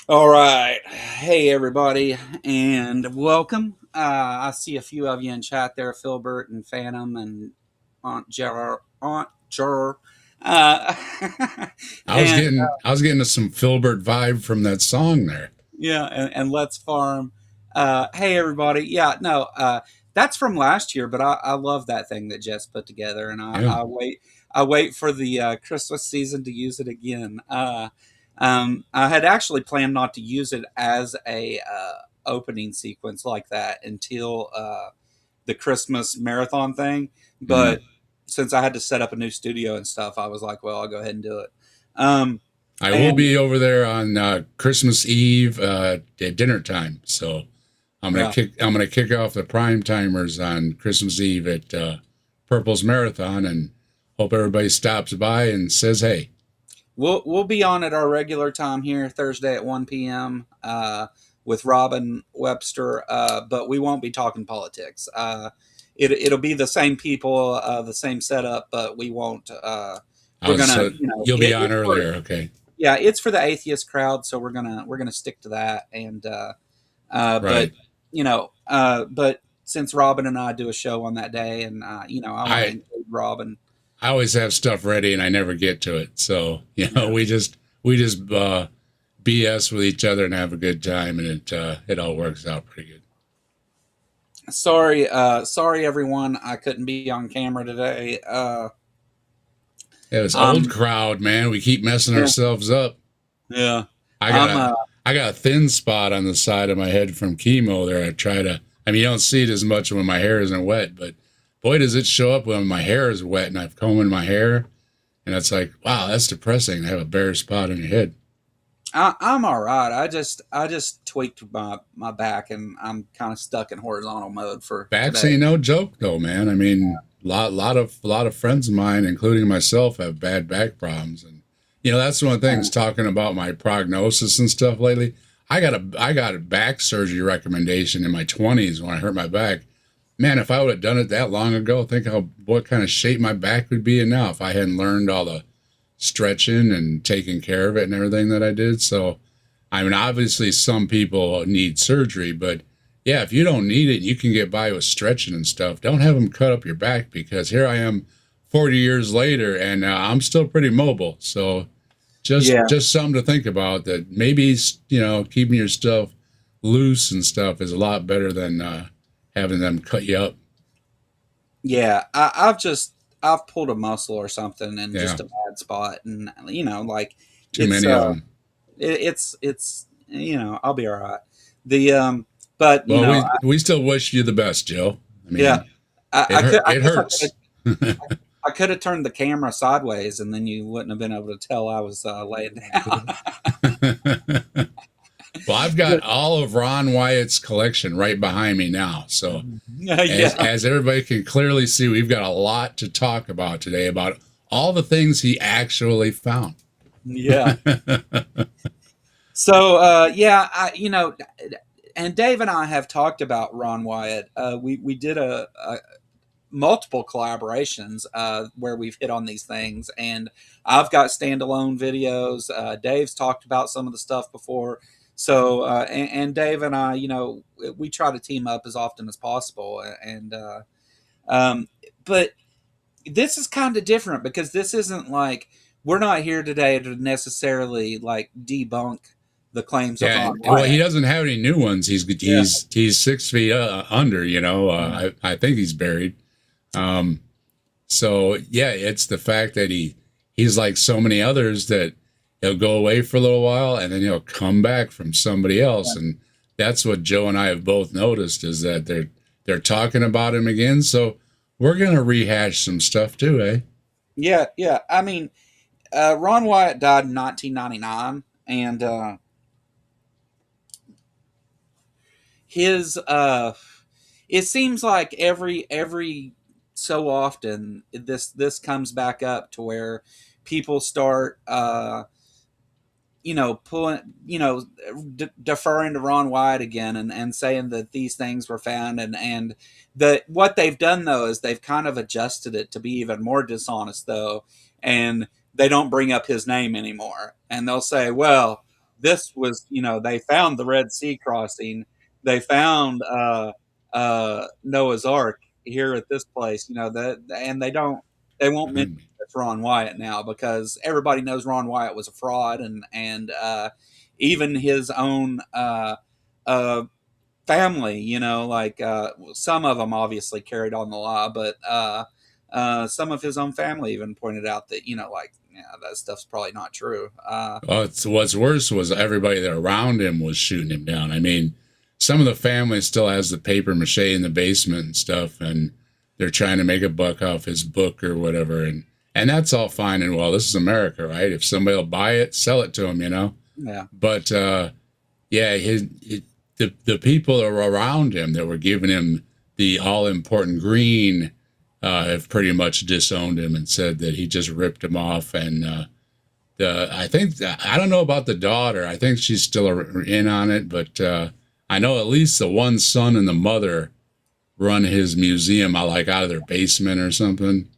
All right. Hey, everybody, and welcome. I see a few of you in chat there, Philbert and Phantom and Aunt Jer. Uh, I was and getting I was getting some Filbert vibe from that song there. yeah, and Let's Farm. Hey, everybody. Yeah, no, that's from last year, but I love that thing that Jess put together, and I, Yeah. I wait. I wait for the Christmas season to use it again. I had actually planned not to use it as a opening sequence like that until the Christmas marathon thing, but Mm. since I had to set up a new studio and stuff, I was like, well, I'll go ahead and do it. Um, I will and be over there on Christmas Eve at dinner time, so yeah, I'm gonna kick off the prime timers on Christmas Eve at Purple's Marathon, and hope everybody stops by and says hey. we'll be on at our regular time here Thursday at 1 p.m. With Robin Webster, but we won't be talking politics. It'll be the same people, the same setup, but we won't. We're gonna, So you'll be on it's for, earlier, okay? yeah, it's for the atheist crowd, so we're gonna stick to that. And but Right. but since Robin and I do a show on that day, and I want to I include Robin. I always have stuff ready and I never get to it, so Yeah. we just BS with each other and have a good time, and it all works out pretty good. Sorry everyone. I couldn't be on camera today. Yeah, this old Um, crowd, man, we keep messing yeah, ourselves up. yeah. I got I'm a uh, I got a thin spot on the side of my head from chemo there. I mean, you don't see it as much when my hair isn't wet, but boy, does it show up when my hair is wet and I've combed my hair. And it's like, wow, that's depressing to have a bare spot on your head. I'm all right. I just tweaked my back, and I'm kind of stuck in horizontal mode for Backs today. ain't no joke though, man. I mean, lot of friends of mine, including myself, have bad back problems, and that's one of the things. Uh, Talking about my prognosis and stuff lately, I got a back surgery recommendation in my 20s when I hurt my back. Man, if I would have done it that long ago, think how what kind of shape my back would be in now if I hadn't learned all the stretching and taking care of it and everything that I did. So, I mean, obviously, some people need surgery, but yeah, if you don't need it, you can get by with stretching and stuff. Don't have them cut up your back because here I am 40 years later and I'm still pretty mobile. So, just yeah, just something to think about that maybe, keeping your stuff loose and stuff is a lot better than having them cut you up. yeah. I've pulled a muscle or something in Yeah, just a bad spot, and like too it's many of them. it's I'll be all right. The but Well, we still wish you the best, Joe. I yeah, mean, it hurt. I It guess hurts. I could have turned the camera sideways, and then you wouldn't have been able to tell I was laying down. Well, I've got all of Ron Wyatt's collection right behind me now. So, as Yeah, as everybody can clearly see, we've got a lot to talk about today about all the things he actually found. yeah. So yeah, and Dave and I have talked about Ron Wyatt. We did a multiple collaborations where we've hit on these things, and I've got standalone videos. Dave's talked about some of the stuff before, so and Dave and I, we try to team up as often as possible, and um, but this is kind of different because this isn't like we're not here today to necessarily like debunk the claims of Yeah, Ron well, he Wyatt. doesn't have any new ones. He's Yeah. he's he's 6 feet under. I think he's buried. Um, so yeah, it's the fact that he's like so many others that he'll go away for a little while and then he'll come back from somebody else, and that's what Joe and I have both noticed is that they're talking about him again. So we're gonna rehash some stuff too, eh? Yeah, yeah. I mean, Ron Wyatt died in 1999, and his it seems like every so often this comes back up to where people start pulling, deferring to Ron Wyatt again, and saying that these things were found, and the what they've done though is they've kind of adjusted it to be even more dishonest though, and they don't bring up his name anymore, and they'll say, well, this was, they found the Red Sea crossing, they found Noah's Ark here at this place, that, and they won't mention Um, it's Ron Wyatt now because everybody knows Ron Wyatt was a fraud, and even his own uh, family, like some of them obviously carried on the lie, but some of his own family even pointed out that, like, yeah, that stuff's probably not true. what's worse was everybody that around him was shooting him down. I mean, some of the family still has the paper mache in the basement and stuff, and they're trying to make a buck off his book or whatever, and that's all fine and well. This is America, right? If somebody will buy it, sell it to him, you know. Yeah, But yeah, the people around him that were giving him the all important green have pretty much disowned him and said that he just ripped him off. And I think I don't know about the daughter. I think she's still in on it, but I know at least the one son and the mother run his museum out of their basement or something.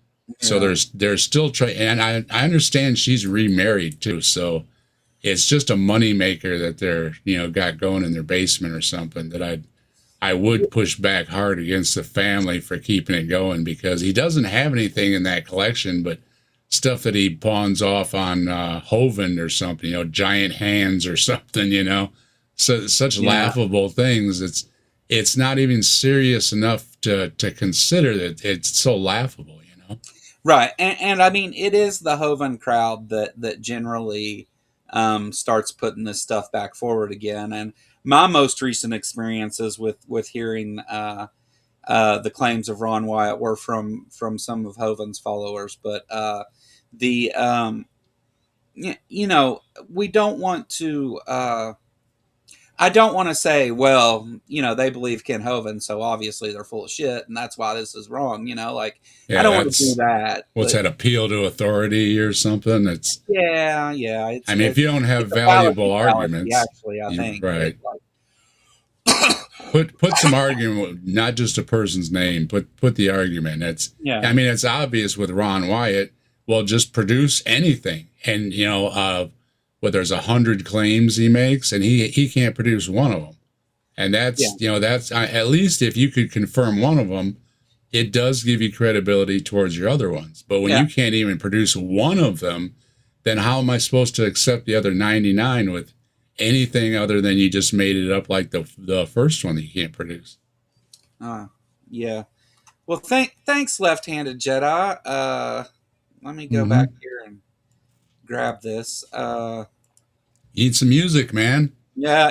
So yeah, there's still trying, and I understand she's remarried too. So it's just a money maker that they're got going in their basement or something that I would push back hard against the family for keeping it going because he doesn't have anything in that collection but stuff that he pawns off on Hovind or something, giant hands or something, so such yeah. laughable things. It's not even serious enough to consider that it's so laughable, Right, and I mean, it is the Hovind crowd that generally starts putting this stuff back forward again. And my most recent experiences with hearing the claims of Ron Wyatt were from some of Hovind's followers, but the we don't want to. I don't want to say, well, they believe Ken Hovind, so obviously they're full of shit, and that's why this is wrong. Like, I Yeah, don't want to do that's that, what's but that appeal to authority or something. It's yeah, I mean, if you don't have it's a valuable fallacy, arguments, actually. I you think, but right. like, Put some argument, not just a person's name. Put the argument. yeah, I mean, it's obvious with Ron Wyatt. Well, just produce anything, and well, there's 100 claims he makes, and he can't produce one of them, and yeah, that's at least if you could confirm one of them, it does give you credibility towards your other ones. But when yeah. you can't even produce one of them, then how am I supposed to accept the other 99 with anything other than you just made it up like the first one that you can't produce? Uh, yeah. Well, thanks, left-handed Jedi. Let me go back Mm-hmm. here and grab this. Need some music, man. Yeah.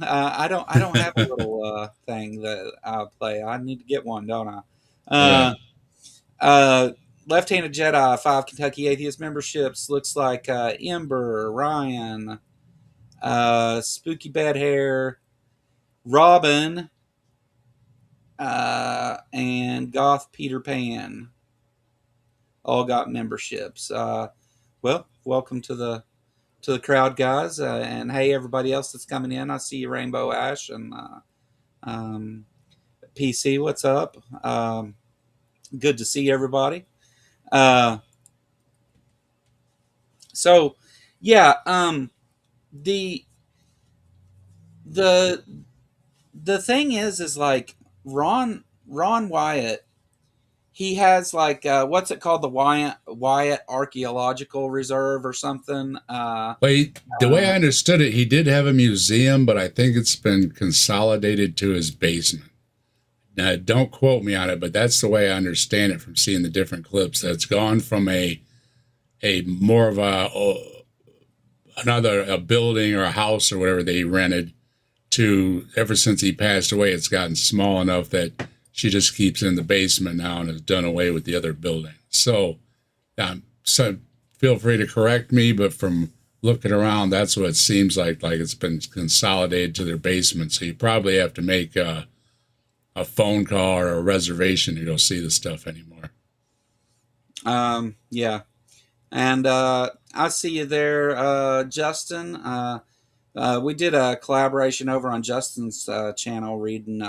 I don't have a little thing that I play. I need to get one, don't I? Yeah. Uh, uh, Left-handed Jedi, 5 Kentucky Atheist memberships. Looks like Ember, Ryan, Spooky Bad Hair, Robin, and Goth Peter Pan all got memberships. Well, welcome to the crowd, guys, and hey, everybody else that's coming in. I see you, Rainbow Ash, and um, PC. What's up? Good to see everybody. Uh, so, yeah, the the the thing is like Ron Wyatt. He has like what's it called, the Wyatt Archaeological Reserve or something. Wait, the way I understood it, he did have a museum, but I think it's been consolidated to his basement. Now, don't quote me on it, but that's the way I understand it from seeing the different clips. That it's gone from a more of a building or a house or whatever they rented to ever since he passed away. It's gotten small enough that she just keeps it in the basement now and has done away with the other building. So feel free to correct me, but from looking around, that's what it seems like it's been consolidated to their basement. So you probably have to make a phone call or a reservation to go see the stuff anymore. Yeah, and I see you there, Justin. We did a collaboration over on Justin's channel, reading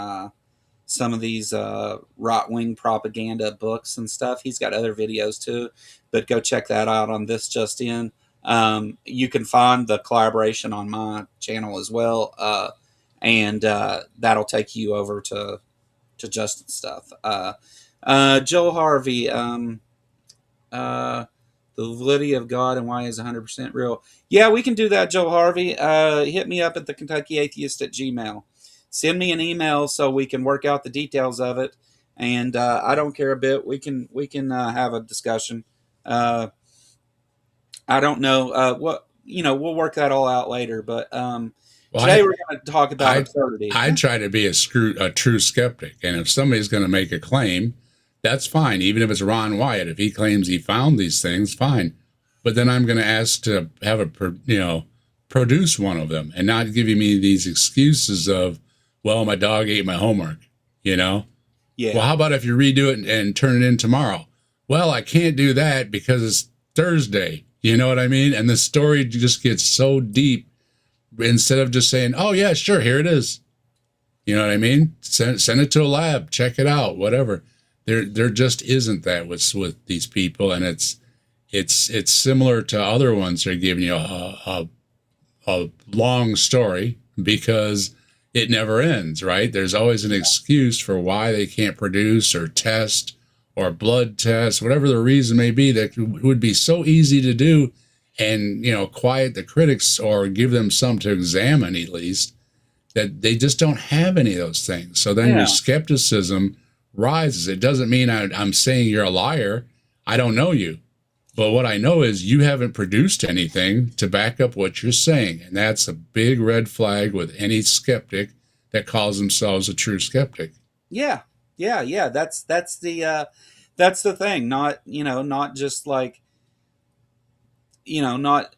some of these right wing propaganda books and stuff. He's got other videos too, but go check that out on this just in. You can find the collaboration on my channel as well, and that'll take you over to Justin's stuff. Joel Harvey, the validity of God and why is 100% real. Yeah, we can do that, Joel Harvey. Hit me up at the Kentucky Atheist at Gmail. Send me an email so we can work out the details of it. And I don't care a bit. We can have a discussion. I don't know what we'll work that all out later. But Well, today we're going to talk about I absurdity. I try to be a true skeptic, and if somebody's going to make a claim, that's fine. Even if it's Ron Wyatt, if he claims he found these things, fine. But then I'm going to ask to have produce one of them, and not giving me these excuses of, well, my dog ate my homework. Yeah. Well, how about if you redo it and turn it in tomorrow? Well, I can't do that because it's Thursday. You know what I mean? And the story just gets so deep. Instead of just saying, "Oh yeah, sure, here it is," you know what I mean? Send it to a lab, check it out, whatever. There just isn't that with these people, and it's similar to other ones. They're giving you a long story because it never ends, right? There's always an excuse for why they can't produce or test or blood test, whatever the reason may be, that would be so easy to do and, quiet the critics or give them some to examine at least, that they just don't have any of those things. So then your skepticism rises. It doesn't mean I'm saying you're a liar. I don't know you. But what I know is you haven't produced anything to back up what you're saying. And that's a big red flag with any skeptic that calls themselves a true skeptic. Yeah. That's the thing. Not just like, not,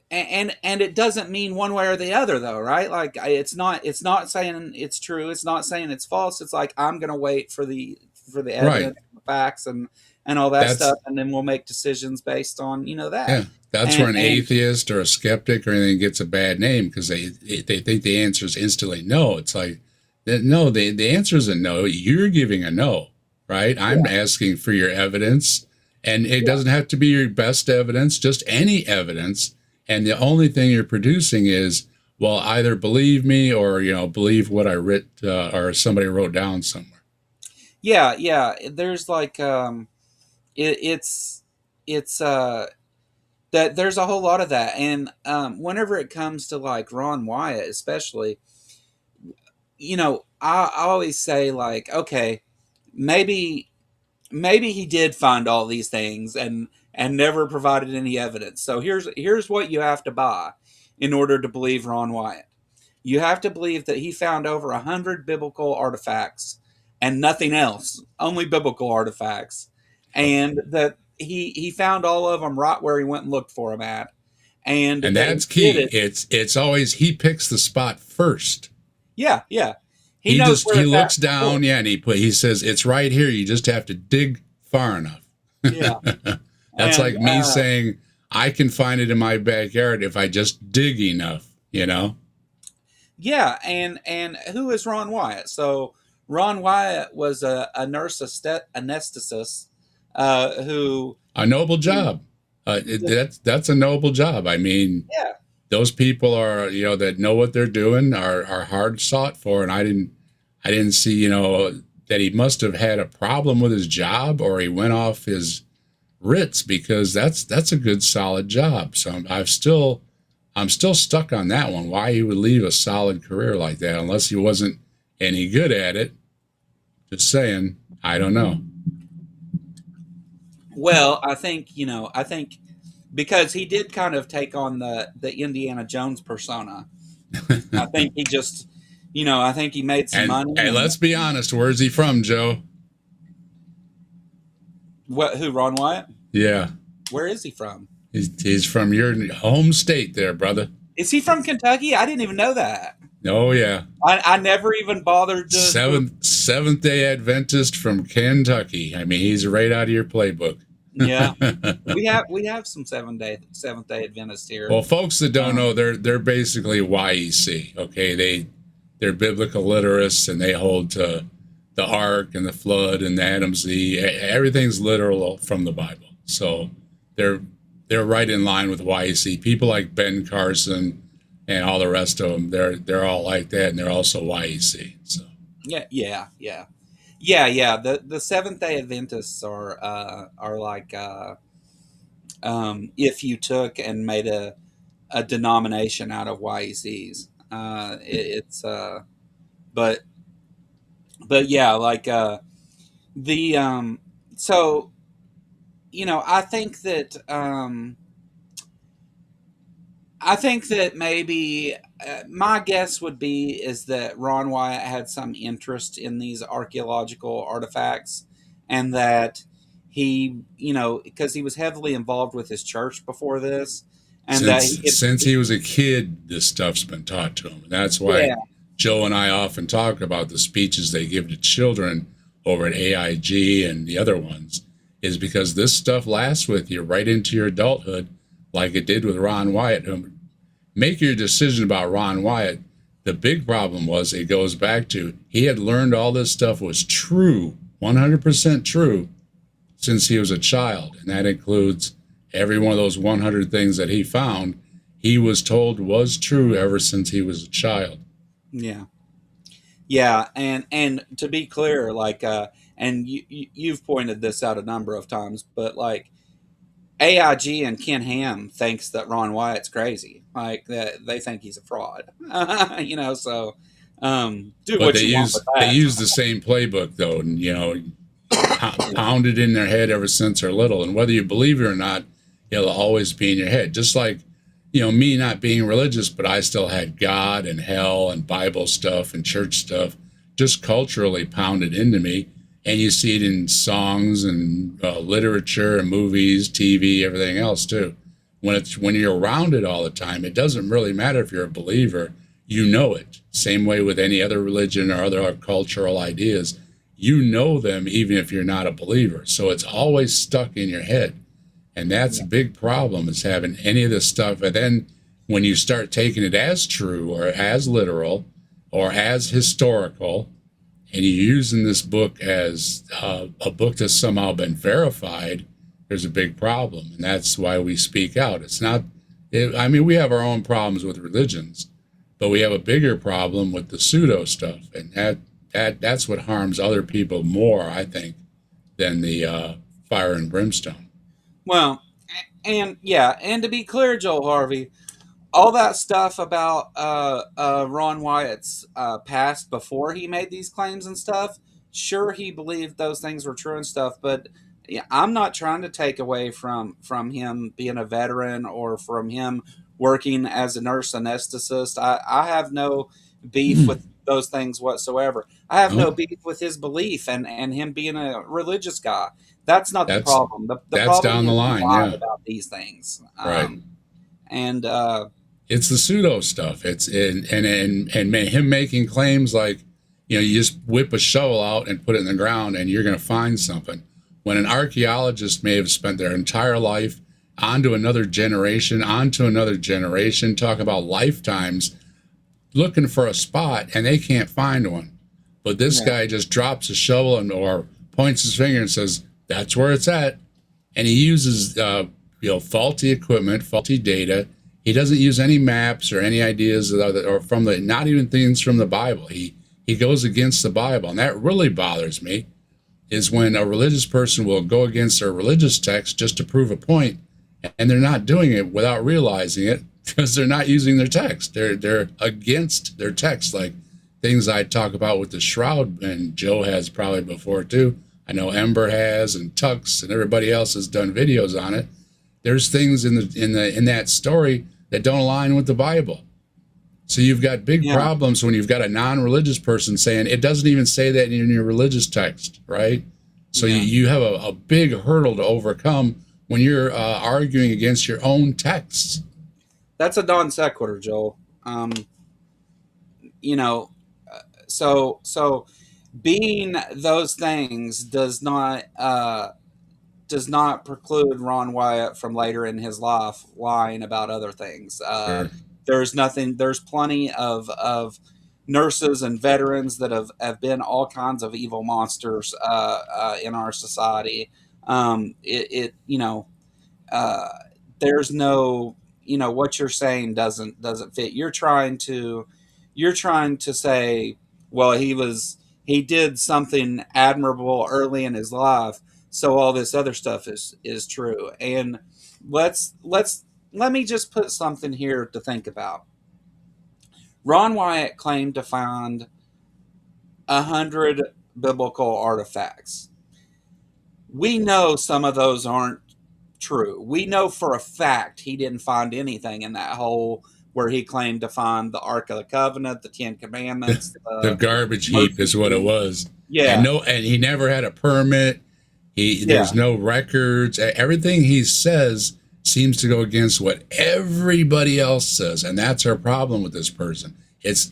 and it doesn't mean one way or the other though, right? Like it's not saying it's true. It's not saying it's false. It's like, I'm going to wait for the evidence, Right. the facts and all that That's stuff. And then we'll make decisions based on, that. Yeah, that's where an atheist or a skeptic or anything gets a bad name, because they think the answer is instantly no. It's like, no, the answer isn't no. You're giving a no, right? I'm asking for your evidence, and it doesn't have to be your best evidence, just any evidence. And the only thing you're producing is, well, either believe me or, believe what I writ or somebody wrote down somewhere. Yeah. There's like, it's that there's a whole lot of that. And whenever it comes to like Ron Wyatt, especially, I always say like, okay, maybe he did find all these things and never provided any evidence. So here's what you have to buy in order to believe Ron Wyatt. You have to believe that he found over 100 biblical artifacts and nothing else, only biblical artifacts, and that he found all of them right where he went and looked for them at. And that's key. It's always, he picks the spot first. Yeah. He looks down, and he says, it's right here. You just have to dig far enough. Yeah. That's like me saying, I can find it in my backyard if I just dig enough, Yeah, and who is Ron Wyatt? So Ron Wyatt was a nurse anesthetist who... A noble job. That's a noble job. I mean, yeah. Those people are, that know what they're doing are hard sought for. And I didn't see, that he must have had a problem with his job, or he went off his writs, because that's a good solid job. So I'm still stuck on that one. Why he would leave a solid career like that, unless he wasn't any good at it. Just saying, I don't know. Well, I think because he did kind of take on the Indiana Jones persona. I think he just, I think he made some money. Hey, let's be honest. Where's he from, Joe? Who, Ron Wyatt? Yeah. Where is he from? He's from your home state there, brother. Is he from Kentucky? I didn't even know that. Oh, yeah. I never even bothered to... Seventh-day Adventist from Kentucky. I mean, he's right out of your playbook. Yeah. we have some Seventh-day Adventists here. Well, folks that don't know, they're basically YEC, okay? They're biblical literates, and they hold to the Ark and the Flood and the Adam's Eve. Everything's literal from the Bible. So they're they're right in line with YEC. People like Ben Carson and all the rest of them, they're all like that, and they're also YEC. So Yeah, yeah, yeah, yeah, yeah. The Seventh Day Adventists are like if you took and made a denomination out of YECs. It's but but yeah, like the so I think that maybe my guess would be is that Ron Wyatt had some interest in these archaeological artifacts, and that he, because he was heavily involved with his church before this, and that since he was a kid, this stuff's been taught to him. And that's why yeah, Joe and I often talk about the speeches they give to children over at AIG and the other ones, is because this stuff lasts with you right into your adulthood, like it did with Ron Wyatt. Make your decision about Ron Wyatt. The big problem was it goes back to he had learned all this stuff was true, 100% true, since he was a child. And that includes every one of those 100 things that he found, he was told was true ever since he was a child. yeah, yeah, and to be clear, like and you've pointed this out a number of times, but like AIG and Ken Ham thinks that Ron Wyatt's crazy. Like that, they think he's a fraud. So do But what you want with they that. use the same playbook though, and pounded in their head ever since they're little. And whether you believe it or not, it'll always be in your head. Just like, me not being religious, but I still had God and hell and Bible stuff and church stuff just culturally pounded into me. And you see it in songs and literature and movies, TV, everything else too. When you're around it all the time, it doesn't really matter if you're a believer. You know it. Same way with any other religion or other cultural ideas. You know them even if you're not a believer. So it's always stuck in your head. And that's a big problem, is having any of this stuff. And then when you start taking it as true or as literal or as historical, and you're using this book as a book that's somehow been verified, there's a big problem. And that's why we speak out. It's not, we have our own problems with religions, but we have a bigger problem with the pseudo stuff. And that's what harms other people more, I think, than the fire and brimstone. Well, and yeah, and to be clear, Joel Harvey, all that stuff about Ron Wyatt's past before he made these claims and stuff. Sure, he believed those things were true and stuff, but yeah, I'm not trying to take away from him being a veteran or from him working as a nurse anesthetist. I have no beef Hmm. with those things whatsoever. I have no No, beef with his belief and him being a religious guy. That's not the that's problem. The that's problem down the is he line. lied Yeah, about these things. right. And It's the pseudo stuff. It's and him making claims like, you just whip a shovel out and put it in the ground and you're going to find something. When an archaeologist may have spent their entire life onto another generation, talk about lifetimes looking for a spot and they can't find one. But this yeah, guy just drops a shovel or points his finger and says, "That's where it's at." And he uses faulty equipment, faulty data. He doesn't use any maps or any ideas or from the not even things from the Bible. He goes against the Bible, and that really bothers me. Is when a religious person will go against their religious text just to prove a point, and they're not doing it without realizing it because they're not using their text. They're against their text, like things I talk about with the shroud, and Joe has probably before too. I know Ember has, and Tux, and everybody else has done videos on it. There's things in that story that don't align with the Bible. So you've got big yeah, problems when you've got a non-religious person saying it doesn't even say that in your religious text, right? So yeah. you have a big hurdle to overcome when you're arguing against your own texts. That's a non sequitur, Joel. You know, so being those things does not preclude Ron Wyatt from later in his life lying about other things. Sure. There's nothing. There's plenty of nurses and veterans that have been all kinds of evil monsters in our society. It uh, there's no, what you're saying doesn't fit. You're trying to say, well, he did something admirable early in his life, so all this other stuff is true. And let me just put something here to think about. Ron Wyatt claimed to find 100 biblical artifacts. We know some of those aren't true. We know for a fact he didn't find anything in that hole where he claimed to find the Ark of the Covenant, the Ten Commandments. The garbage heap is what it was. Yeah. And he never had a permit. There's no records. Everything he says seems to go against what everybody else says, and that's our problem with this person. It's,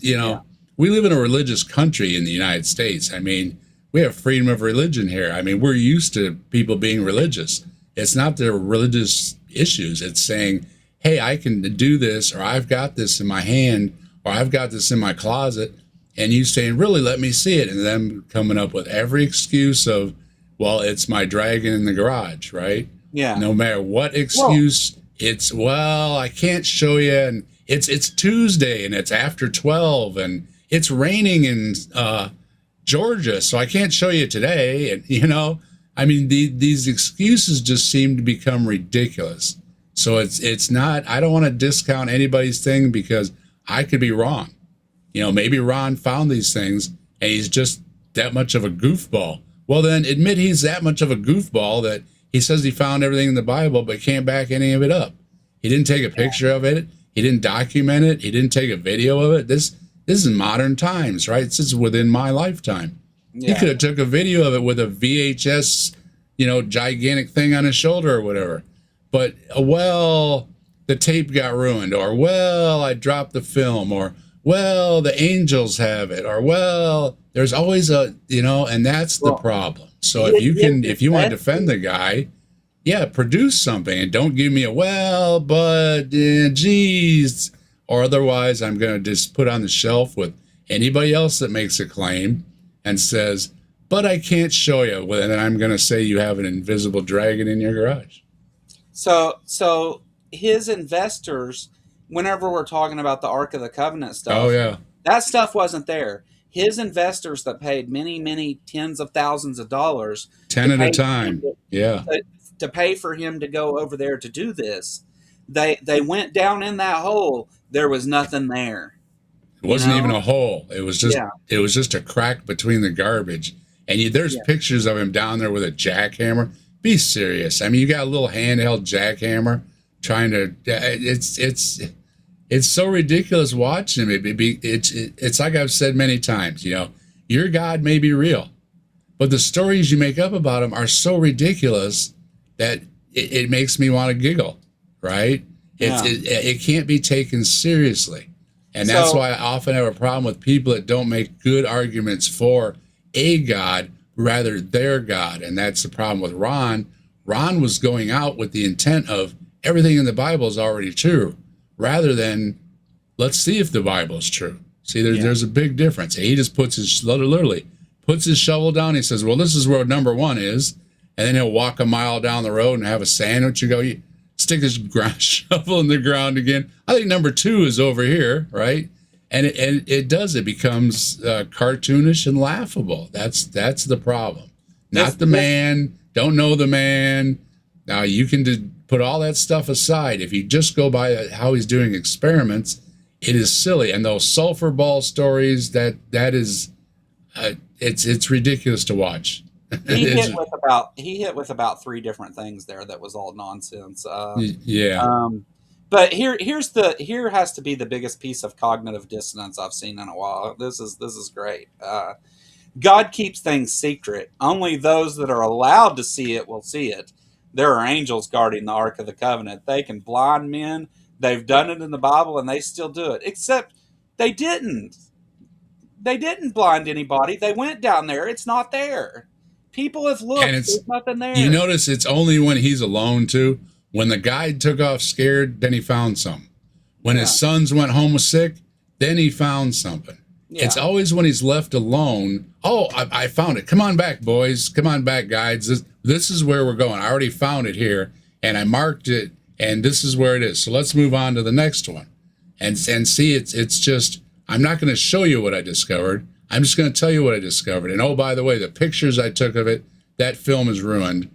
we live in a religious country in the United States. I mean, we have freedom of religion here. I mean, we're used to people being religious. It's not the religious issues. It's saying, hey, I can do this, or I've got this in my hand, or I've got this in my closet, and you saying, really, let me see it, and them coming up with every excuse of, well, it's my dragon in the garage, right? Yeah. No matter what excuse, it's, well, I can't show you, and it's Tuesday, and it's after 12, and it's raining in Georgia, so I can't show you today, and, I mean, these excuses just seem to become ridiculous. So it's not, I don't want to discount anybody's thing because I could be wrong. Maybe Ron found these things and he's just that much of a goofball. Well, then admit he's that much of a goofball that he says he found everything in the Bible, but can't back any of it up. He didn't take a picture of it. He didn't document it. He didn't take a video of it. This is modern times, right? This is within my lifetime. Yeah. He could have took a video of it with a VHS, gigantic thing on his shoulder or whatever. But, well, the tape got ruined, or, well, I dropped the film, or, well, the angels have it, or, well, there's always and that's the problem. So if you want to defend the guy, produce something and don't give me a, well, but, geez, or otherwise I'm going to just put on the shelf with anybody else that makes a claim and says, but I can't show you. Well, then I'm going to say you have an invisible dragon in your garage. So his investors, whenever we're talking about the Ark of the Covenant stuff, that stuff wasn't there. His investors that paid many, many tens of thousands of dollars, 10 at a time, to pay for him to go over there to do this, they went down in that hole. There was nothing there. It wasn't even a hole. It was just a crack between the garbage. And there's pictures of him down there with a jackhammer. Be serious. I mean, you got a little handheld jackhammer trying to. It's so ridiculous watching him. It's like I've said many times. Your God may be real, but the stories you make up about him are so ridiculous that it makes me want to giggle. Right? It can't be taken seriously, and that's why I often have a problem with people that don't make good arguments for a God. Rather their God. And that's the problem with Ron. Ron was going out with the intent of everything in the Bible is already true, rather than let's see if the Bible is true. See, there's a big difference. He just literally puts his shovel down. He says, well, this is where number one is. And then he'll walk a mile down the road and have a sandwich. You go, stick his shovel in the ground again. I think number two is over here, right? And it becomes cartoonish and laughable. That's the problem. Not the man. Don't know the man. Now you can put all that stuff aside. If you just go by how he's doing experiments, it is silly. And those sulfur ball stories, that is, it's ridiculous to watch. He hit with about 3 different things there. That was all nonsense. But here has to be the biggest piece of cognitive dissonance I've seen in a while. This is great. God keeps things secret. Only those that are allowed to see it will see it. There are angels guarding the Ark of the Covenant. They can blind men. They've done it in the Bible, and they still do it. Except they didn't. They didn't blind anybody. They went down there. It's not there. People have looked. There's nothing there. You notice it's only when he's alone, too. When the guide took off scared, then he found something. When his sons went home sick, then he found something. Yeah. It's always when he's left alone. Oh, I found it. Come on back, boys. Come on back, guides. This is where we're going. I already found it here, and I marked it, And this is where it is. So let's move on to the next one. And see, it's just, I'm not going to show you what I discovered. I'm just going to tell you what I discovered. And oh, by the way, the pictures I took of it, that film is ruined.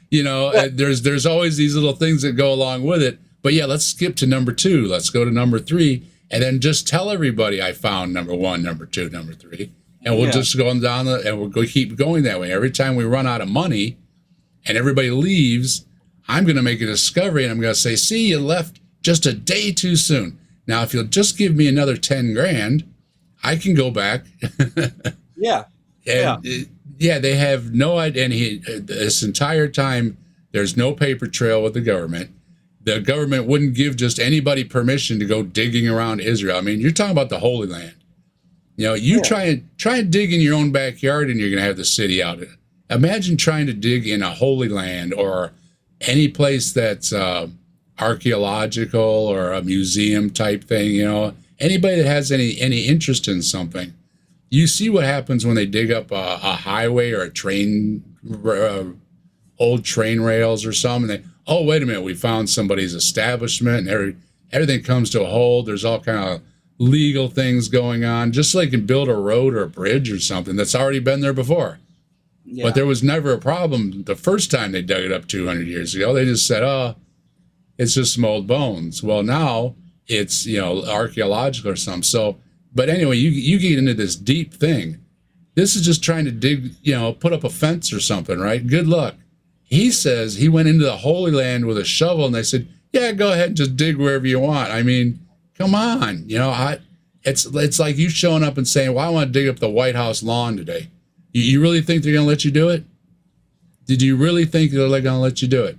There's always these little things that go along with it. But yeah, let's skip to number 2. Let's go to number 3, and then just tell everybody I found number 1, number 2, number 3, and we'll just go down and we'll go keep going that way. Every time we run out of money, and everybody leaves, I'm going to make a discovery, and I'm going to say, "See, you left just a day too soon. Now, if you'll just give me another 10 grand, I can go back." Yeah. Yeah, they have no idea. And this entire time, there's no paper trail with the government. The government wouldn't give just anybody permission to go digging around Israel. I mean, you're talking about the Holy Land. Try and dig in your own backyard, and you're going to have the city out. Imagine trying to dig in a Holy Land or any place that's archaeological or a museum type thing. Anybody that has any interest in something. You see what happens when they dig up a highway or a train, old train rails or something. And oh, wait a minute, we found somebody's establishment, and everything comes to a halt. There's all kind of legal things going on, just so they can build a road or a bridge or something that's already been there before. Yeah. But there was never a problem the first time they dug it up 200 years ago. They just said, "Oh, it's just some old bones." Well, now it's archaeological or something. So. But anyway, you get into this deep thing. This is just trying to dig, put up a fence or something, right? Good luck. He says he went into the Holy Land with a shovel, and they said, "Yeah, go ahead and just dig wherever you want." I mean, come on, it's like you showing up and saying, "Well, I want to dig up the White House lawn today." You really think they're going to let you do it? Did you really think they're going to let you do it?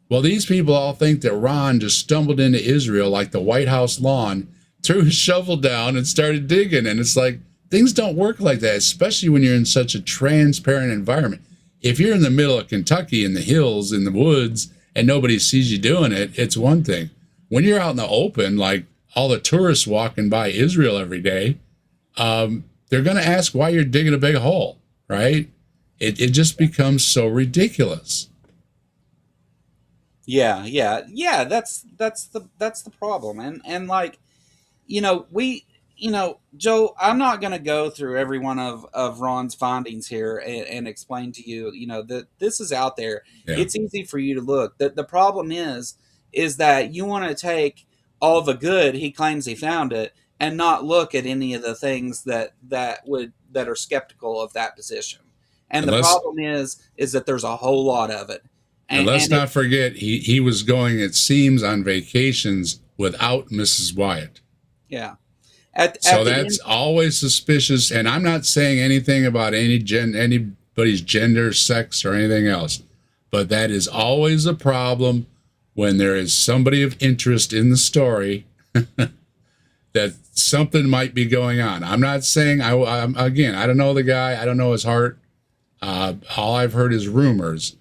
Well, these people all think that Ron just stumbled into Israel like the White House lawn, threw his shovel down and started digging. And it's like, things don't work like that, especially when you're in such a transparent environment. If you're in the middle of Kentucky in the hills, in the woods, and nobody sees you doing it, it's one thing. When you're out in the open, like all the tourists walking by Israel every day, they're going to ask why you're digging a big hole, right? It just becomes so ridiculous. Yeah. That's the problem. And like, Joe, I'm not going to go through every one of Ron's findings here and explain to you, that this is out there. Yeah. It's easy for you to look. The problem is that you want to take all the good he claims he found it and not look at any of the things that are skeptical of that position. And the problem is that there's a whole lot of it. And let's not forget, he was going, it seems, on vacations without Mrs. Wyatt. Yeah. So that's always suspicious. And I'm not saying anything about anybody's gender, sex, or anything else. But that is always a problem when there is somebody of interest in the story that something might be going on. I'm not saying, again, I don't know the guy. I don't know his heart. All I've heard is rumors.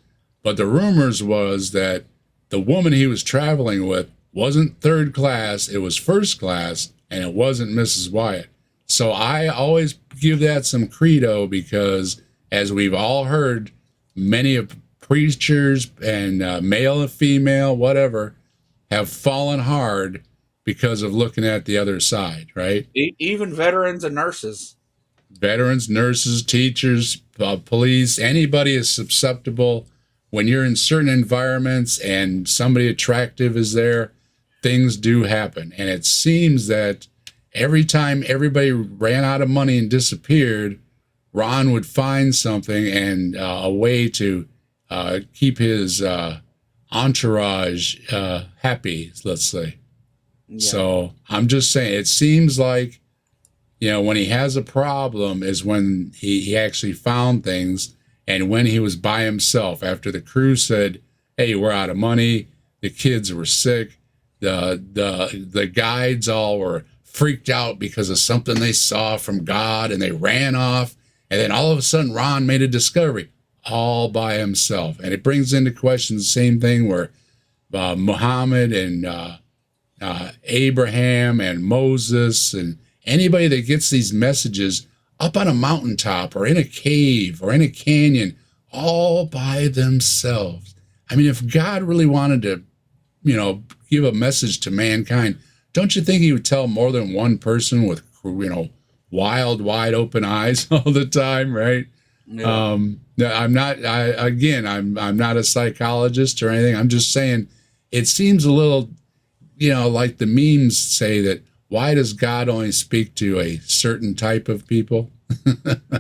But the rumors was that the woman he was traveling with wasn't third class, it was first class, and it wasn't Mrs. Wyatt. So I always give that some credo because, as we've all heard, many of preachers and male and female, whatever, have fallen hard because of looking at the other side, right? Even veterans and nurses. Veterans, nurses, teachers, police, anybody is susceptible. When you're in certain environments and somebody attractive is there, things do happen. And it seems that every time everybody ran out of money and disappeared, Ron would find something and a way to keep his entourage happy, let's say. Yeah. So I'm just saying, it seems like, when he has a problem is when he actually found things. And when he was by himself, after the crew said, "Hey, we're out of money," the kids were sick, the guides all were freaked out because of something they saw from God, and they ran off. And then all of a sudden, Ron made a discovery all by himself. And it brings into question the same thing where Muhammad and Abraham and Moses and anybody that gets these messages up on a mountaintop or in a cave or in a canyon all by themselves. I mean, if God really wanted to, give a message to mankind, don't you think he would tell more than one person with, wild, wide open eyes all the time, right? Yeah. No, I'm not. I'm not a psychologist or anything. I'm just saying, it seems a little, like the memes say that. Why does God only speak to a certain type of people?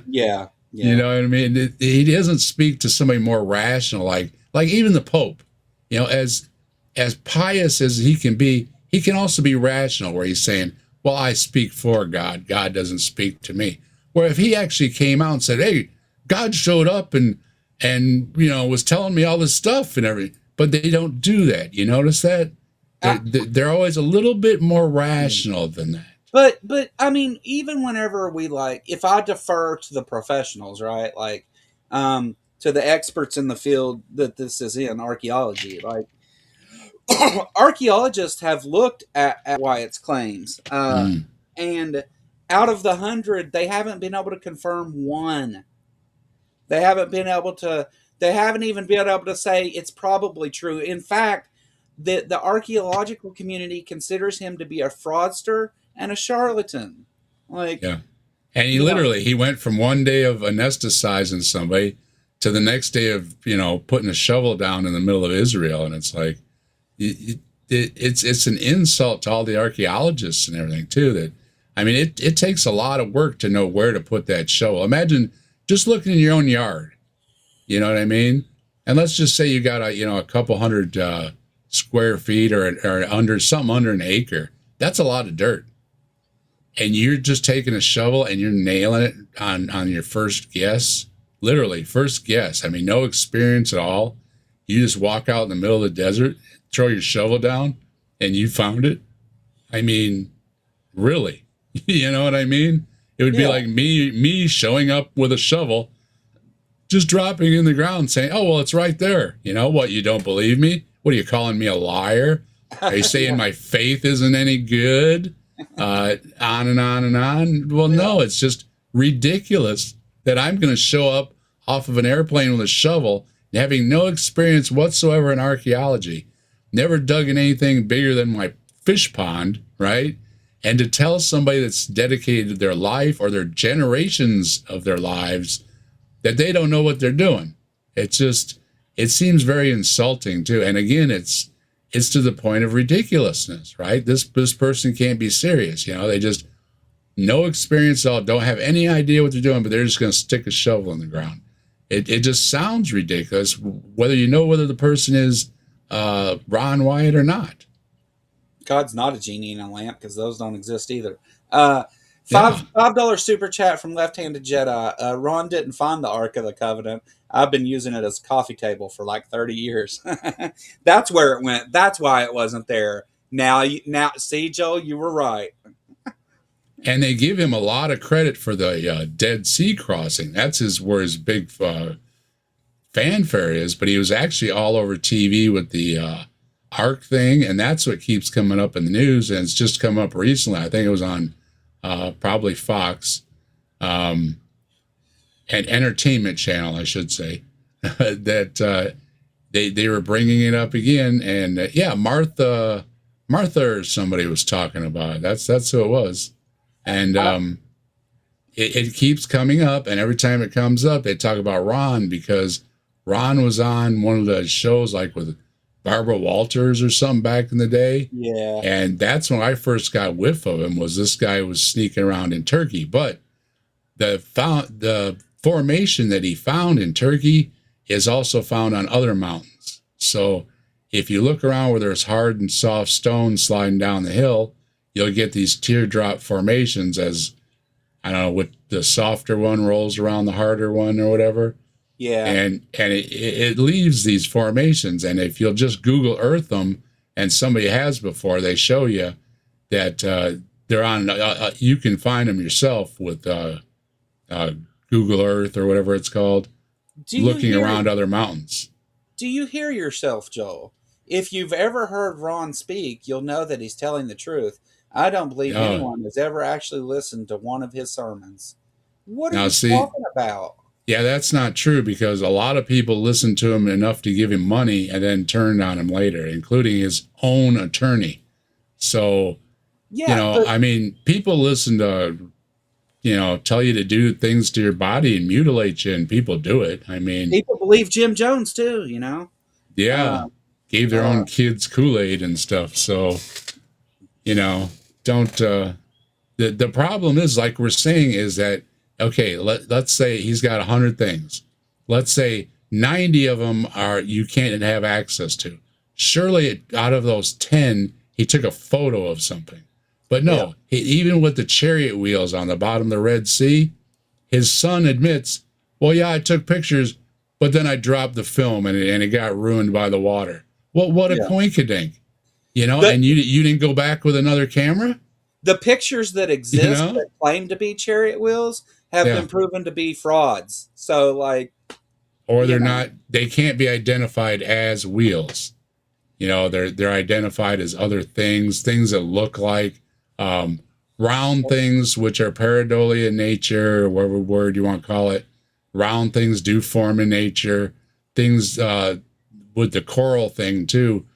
Yeah. You Yeah. know what I mean? He doesn't speak to somebody more rational, like even the Pope. As pious as he can be, he can also be rational, where he's saying, "Well, I speak for God. God doesn't speak to me." Where if he actually came out and said, "Hey, God showed up and was telling me all this stuff and everything," but they don't do that. You notice that I, they're always a little bit more rational than that. but I mean, even whenever we like, if I defer to the professionals, right, like, to the experts in the field that this is in, archaeology, like, archaeologists have looked at Wyatt's claims, Mm, and out of the 100, they haven't been able to confirm one. They haven't been able to. They haven't even been able to say it's probably true. In fact, the archaeological community considers him to be a fraudster and a charlatan. Like, yeah. And he you know, literally he went from one day of anesthetizing somebody to the next day of putting a shovel down in the middle of Israel, and it's like it's an insult to all the archaeologists and everything too. That I mean, it takes a lot of work to know where to put that shovel. Imagine just looking in your own yard. You know what I mean? And let's just say you got a couple hundred square feet or under an acre. That's a lot of dirt, and you're just taking a shovel and you're nailing it on your first guess, literally first guess. I mean, no experience at all. You just walk out in the middle of the desert, throw your shovel down, and you found it. I mean, really, you know what I mean? It would be yeah, like me showing up with a shovel, just dropping it in the ground, saying, "Oh well, it's right there." You know what? You don't believe me? What are you calling me a liar? Are you saying yeah, my faith isn't any good? On and on and on. Well, yeah. no, it's just ridiculous that I'm going to show up off of an airplane with a shovel, having no experience whatsoever in archaeology, never dug in anything bigger than my fish pond, right? And to tell somebody that's dedicated their life or their generations of their lives that they don't know what they're doing. It seems very insulting too. And again, it's to the point of ridiculousness, right? This person can't be serious. They just no experience at all, don't have any idea what they're doing, but they're just going to stick a shovel in the ground. It just sounds ridiculous, whether you know whether the person is Ron Wyatt or not. God's not a genie in a lamp because those don't exist either. Uh, Yeah. $5 super chat from Left Handed Jedi. Ron didn't find the Ark of the Covenant. I've been using it as a coffee table for like 30 years. That's where it went. That's why it wasn't there. Now, see, Joel, you were right. And they give him a lot of credit for the Dead Sea crossing. That's where his big fanfare is. But he was actually all over TV with the Ark thing, and that's what keeps coming up in the news. And it's just come up recently. I think it was on probably Fox, an entertainment channel, I should say, that they were bringing it up again. And yeah, Martha or somebody was talking about it. That's who it was. And it keeps coming up, and every time it comes up, they talk about Ron because Ron was on one of the shows like with Barbara Walters or something back in the day. Yeah. And that's when I first got whiff of him, was this guy was sneaking around in Turkey. But the formation that he found in Turkey is also found on other mountains. So if you look around where there's hard and soft stones sliding down the hill, you'll get these teardrop formations as, I don't know, what the softer one rolls around the harder one or whatever. Yeah. And it leaves these formations. And if you'll just Google Earth them, and somebody has before, they show you that they're on, you can find them yourself with Google Earth or whatever it's called, Do you looking hear around other mountains. do you hear yourself, Joel? If you've ever heard Ron speak, you'll know that he's telling the truth. I don't believe Uh, anyone has ever actually listened to one of his sermons. What are Now, you see, talking about? Yeah, that's not true because a lot of people listened to him enough to give him money and then turned on him later, including his own attorney. So, Yeah, but I mean, people listen to, tell you to do things to your body and mutilate you, and people do it. I mean, people believe Jim Jones too. You know. yeah, Uh, gave their uh, own kids Kool-Aid and stuff. So, you know, don't, the problem is, like we're saying, is that, okay, let's say he's got 100 things. Let's say 90 of them are you can't have access to. Surely out of those 10, he took a photo of something. But yeah, no, even with the chariot wheels on the bottom of the Red Sea, his son admits, well, yeah, I took pictures, but then I dropped the film and it got ruined by the water. Well, what a yeah. coinkydink, The and you didn't go back with another camera, the pictures that you exist know? that claim to be chariot wheels have Yeah. been proven to be frauds. So, like, Or you know, they can't be identified as wheels. They're identified as other things that look like um, round things, which are pareidolia in nature, or whatever word you want to call it. Round things do form in nature. Things with the coral thing too.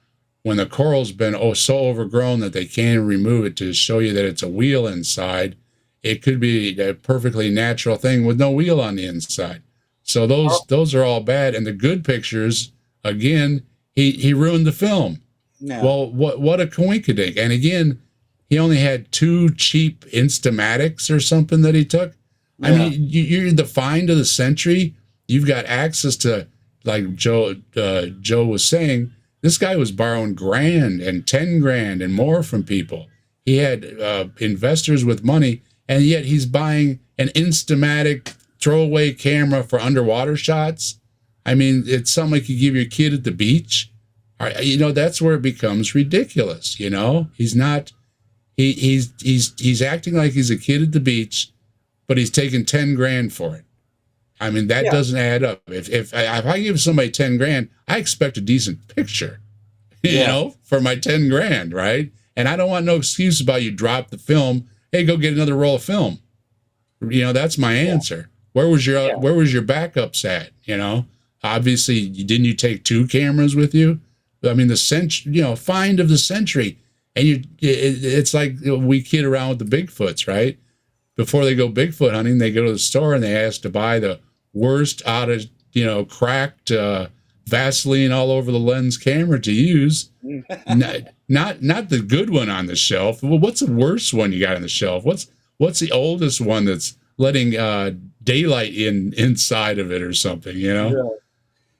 When the coral's been so overgrown that they can't remove it to show you that it's a wheel inside, it could be a perfectly natural thing with no wheel on the inside. So those are all bad. And the good pictures, again, he ruined the film. no, Well, what a coinkydink. And again, he only had 2 cheap Instamatics or something that he took. I yeah, mean, you're the find of the century. You've got access to, like Joe was saying, this guy was borrowing grand and 10 grand and more from people. He had investors with money, and yet he's buying an Instamatic throwaway camera for underwater shots. I mean, it's something like you give your kid at the beach. That's where it becomes ridiculous. He's not. He's acting like he's a kid at the beach, but he's taking 10 grand for it. I mean, that yeah, doesn't add up. If I give somebody 10 grand, I expect a decent picture, yeah, for my 10 grand, right? And I don't want no excuse about you drop the film. Hey, go get another roll of film. That's my yeah, answer. Where was your yeah, backups at? Obviously, didn't you take 2 cameras with you? I mean, the find of the century. And it's like we kid around with the Bigfoots, right? Before they go Bigfoot hunting, they go to the store and they ask to buy the worst out of, cracked Vaseline all over the lens camera to use. Not the good one on the shelf. Well, what's the worst one you got on the shelf? What's the oldest one that's letting daylight inside of it or something, yeah,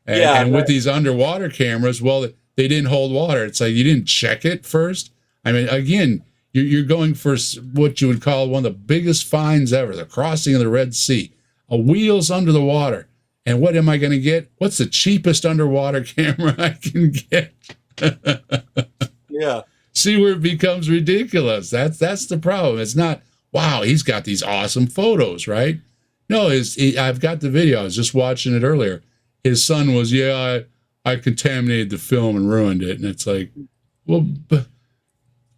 And yeah, with these underwater cameras, well, they didn't hold water. It's like you didn't check it first. I mean, again, you're going for what you would call one of the biggest finds ever, the crossing of the Red Sea, a wheels under the water. And what am I going to get? What's the cheapest underwater camera I can get? yeah, See where it becomes ridiculous. That's the problem. It's not, wow, he's got these awesome photos, right? No, I've got the video. I was just watching it earlier. His son was, yeah, I contaminated the film and ruined it. And it's like, well,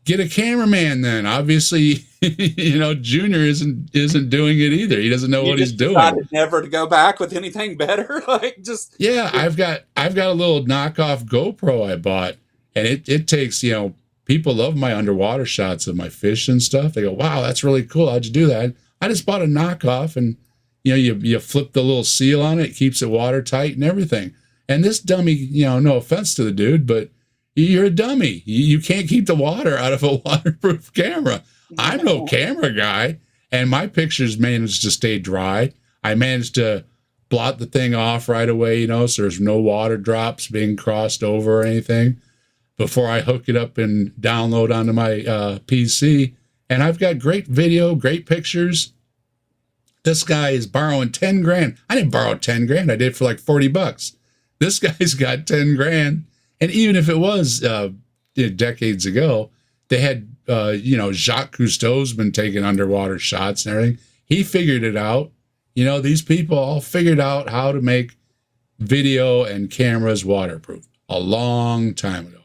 get a cameraman then. Obviously, Junior isn't doing it either. He doesn't know you what he's just doing. decided never to go back with anything better, like just Yeah, I've got a little knockoff GoPro I bought, and it takes, people love my underwater shots of my fish and stuff. They go, wow, that's really cool. How'd you do that? I just bought a knockoff, and you flip the little seal on it, keeps it watertight and everything. And this dummy, no offense to the dude, but you're a dummy. You can't keep the water out of a waterproof camera. I'm no camera guy, and my pictures managed to stay dry. I managed to blot the thing off right away, so there's no water drops being crossed over or anything before I hook it up and download onto my PC. And I've got great video, great pictures. This guy is borrowing 10 grand. I didn't borrow 10 grand. I did for like $40. This guy's got 10 grand. And even if it was decades ago, they had, Jacques Cousteau's been taking underwater shots and everything. He figured it out. These people all figured out how to make video and cameras waterproof a long time ago.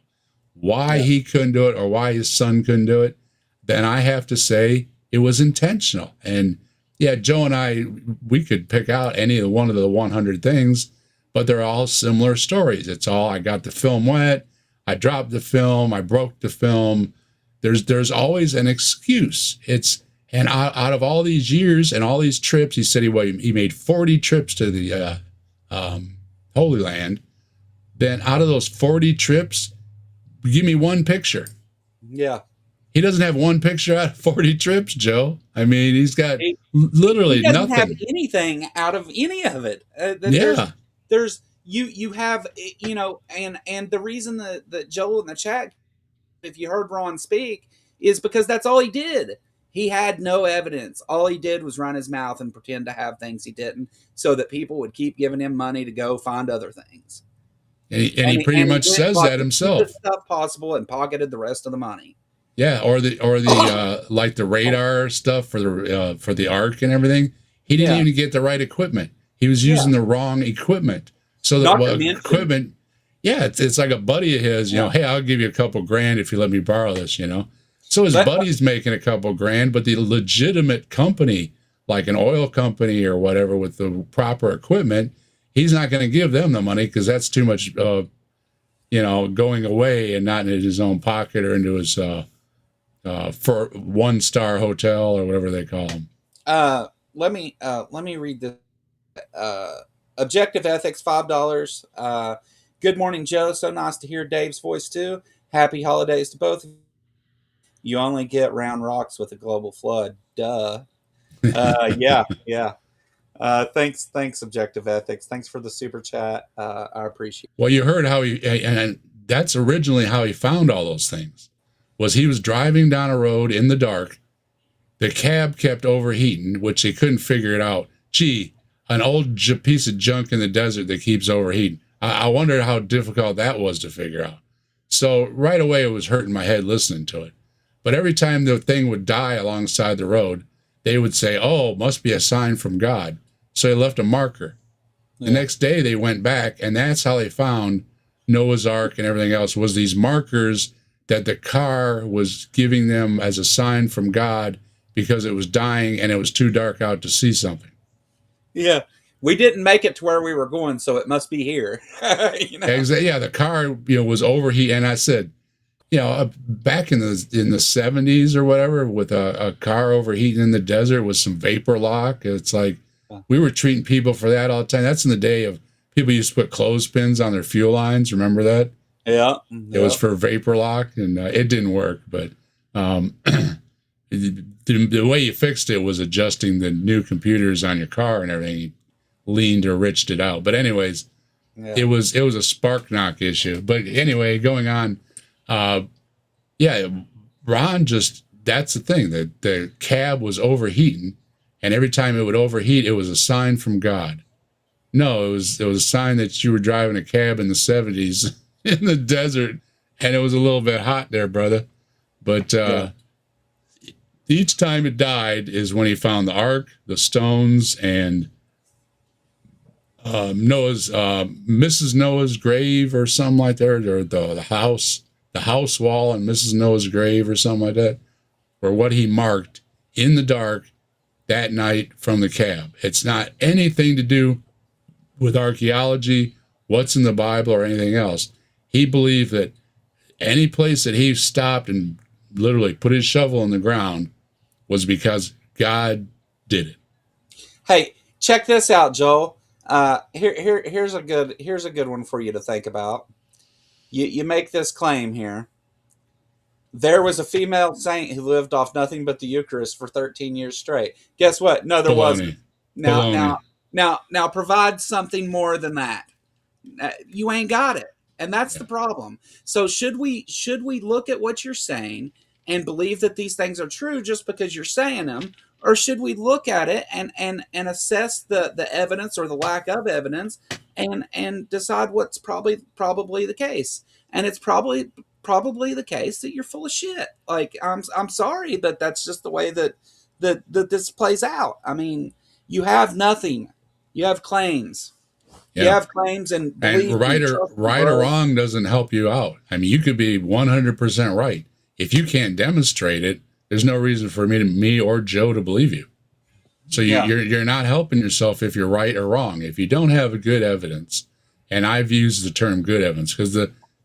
Why he couldn't do it or why his son couldn't do it, then I have to say it was intentional. And Yeah, Joe and I, we could pick out any of one of the 100 things, but they're all similar stories. It's all, I got the film wet, I dropped the film, I broke the film. There's always an excuse. And out of all these years and all these trips, he said he made 40 trips to the Holy Land. Then out of those 40 trips, give me one picture. Yeah. He doesn't have one picture out of 40 trips, Joe. I mean, he's got literally he doesn't nothing. Have anything out of any of it. Yeah. There's you have, you know, and the reason that Joel in the chat, if you heard Ron speak, is because that's all he did. He had no evidence. All he did was run his mouth and pretend to have things he didn't, so that people would keep giving him money to go find other things. And he pretty much says that himself. The stuff possible and pocketed the rest of the money. Yeah, or the like the radar stuff for the arc and everything. He didn't even get the right equipment. He was using the wrong equipment. So the equipment, it's like a buddy of his. You know, hey, I'll give you a couple grand if you let me borrow this. You know, so his buddy's making a couple grand, but the legitimate company, like an oil company or whatever, with the proper equipment, he's not going to give them the money because that's too much. You know, going away and not in his own pocket or into his for 1-star hotel or whatever they call them. Let me read this. Objective Ethics, $5. Good morning, Joe. So nice to hear Dave's voice too. Happy holidays to both of you. You only get round rocks with a global flood. Duh. Yeah. Thanks, Objective Ethics. Thanks for the super chat. I appreciate it. Well, you heard how and that's originally how he found all those things. Was he was driving down a road in the dark. The cab kept overheating, which they couldn't figure it out. Gee, an old piece of junk in the desert that keeps overheating. I wondered how difficult that was to figure out. So right away, it was hurting my head listening to it. But every time the thing would die alongside the road, they would say, oh, must be a sign from God. So they left a marker. The next day, they went back, and that's how they found Noah's Ark and everything else, was these markers that the car was giving them as a sign from God because it was dying and it was too dark out to see something. Yeah. We didn't make it to where we were going, so it must be here. You know? Exactly. Yeah, the car, was overheating. And I said, back in the 70s or whatever, with a car overheating in the desert with some vapor lock, it's like we were treating people for that all the time. That's in the day of people used to put clothespins on their fuel lines. Remember that? Yeah. It was for vapor lock, and it didn't work. But the way you fixed it was adjusting the new computers on your car and everything. You leaned or riched it out. But anyways, it was a spark knock issue. But anyway, going on, Ron just, that's the thing, that the cab was overheating, and every time it would overheat, it was a sign from God. No, it was a sign that you were driving a cab in the 70s in the desert, and it was a little bit hot there, brother. But each time it died is when he found the ark, the stones, and Mrs. Noah's grave or something like that, or the house wall on Mrs. Noah's grave or something like that, or what he marked in the dark that night from the cab. It's not anything to do with archaeology, what's in the Bible, or anything else. He believed that any place that he stopped and literally put his shovel in the ground was because God did it. Hey, check this out, Joel. Here's a good one for you to think about. You make this claim here. There was a female saint who lived off nothing but the Eucharist for 13 years straight. Guess what? No, there wasn't. Now, provide something more than that. You ain't got it, and that's the problem. So should we look at what you're saying and believe that these things are true just because you're saying them, or should we look at it and assess the evidence or the lack of evidence and decide what's probably the case? And it's probably the case that you're full of shit. Like, I'm sorry, but that's just the way that this plays out. I mean, you have nothing. You have claims. Yeah. You have claims, and right or wrong doesn't help you out. I mean, you could be 100% right. If you can't demonstrate it, there's no reason for me or Joe to believe you. So Yeah. you're not helping yourself if you're right or wrong. If you don't have good evidence, and I've used the term good evidence because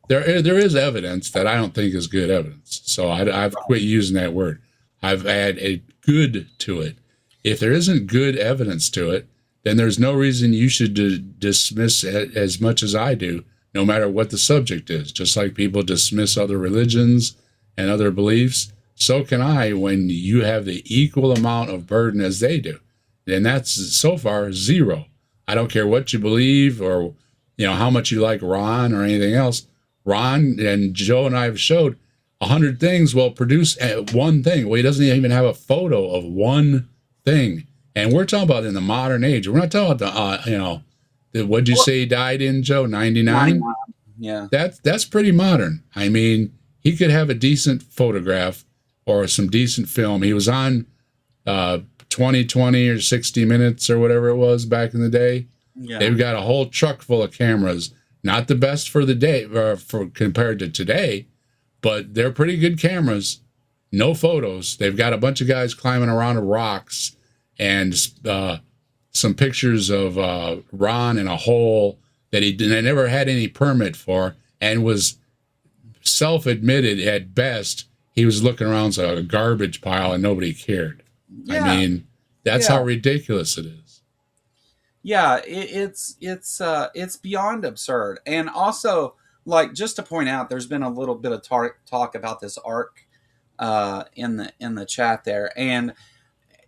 there is evidence that I don't think is good evidence. So I've quit using that word. I've added a good to it. If there isn't good evidence to it, then there's no reason you should dismiss it as much as I do, no matter what the subject is. Just like people dismiss other religions and other beliefs, so can I when you have the equal amount of burden as they do. And that's so far zero. I don't care what you believe or how much you like Ron or anything else. Ron and Joe and I have showed 100 things will produce one thing. Well, he doesn't even have a photo of one thing. And we're talking about in the modern age. We're not talking about what'd you say he died in, Joe? 99? 99. Yeah. That's pretty modern. I mean, he could have a decent photograph or some decent film. He was on 2020 or 60 Minutes or whatever it was back in the day. Yeah. They've got a whole truck full of cameras. Not the best for the day for compared to today, but they're pretty good cameras. No photos. They've got a bunch of guys climbing around rocks and some pictures of Ron in a hole that he never had any permit for and was self-admitted at best he was looking around a garbage pile and nobody cared. Yeah. I mean, that's how ridiculous it is. Yeah, it's beyond absurd. And also, like, just to point out, there's been a little bit of talk about this arc in the chat there, and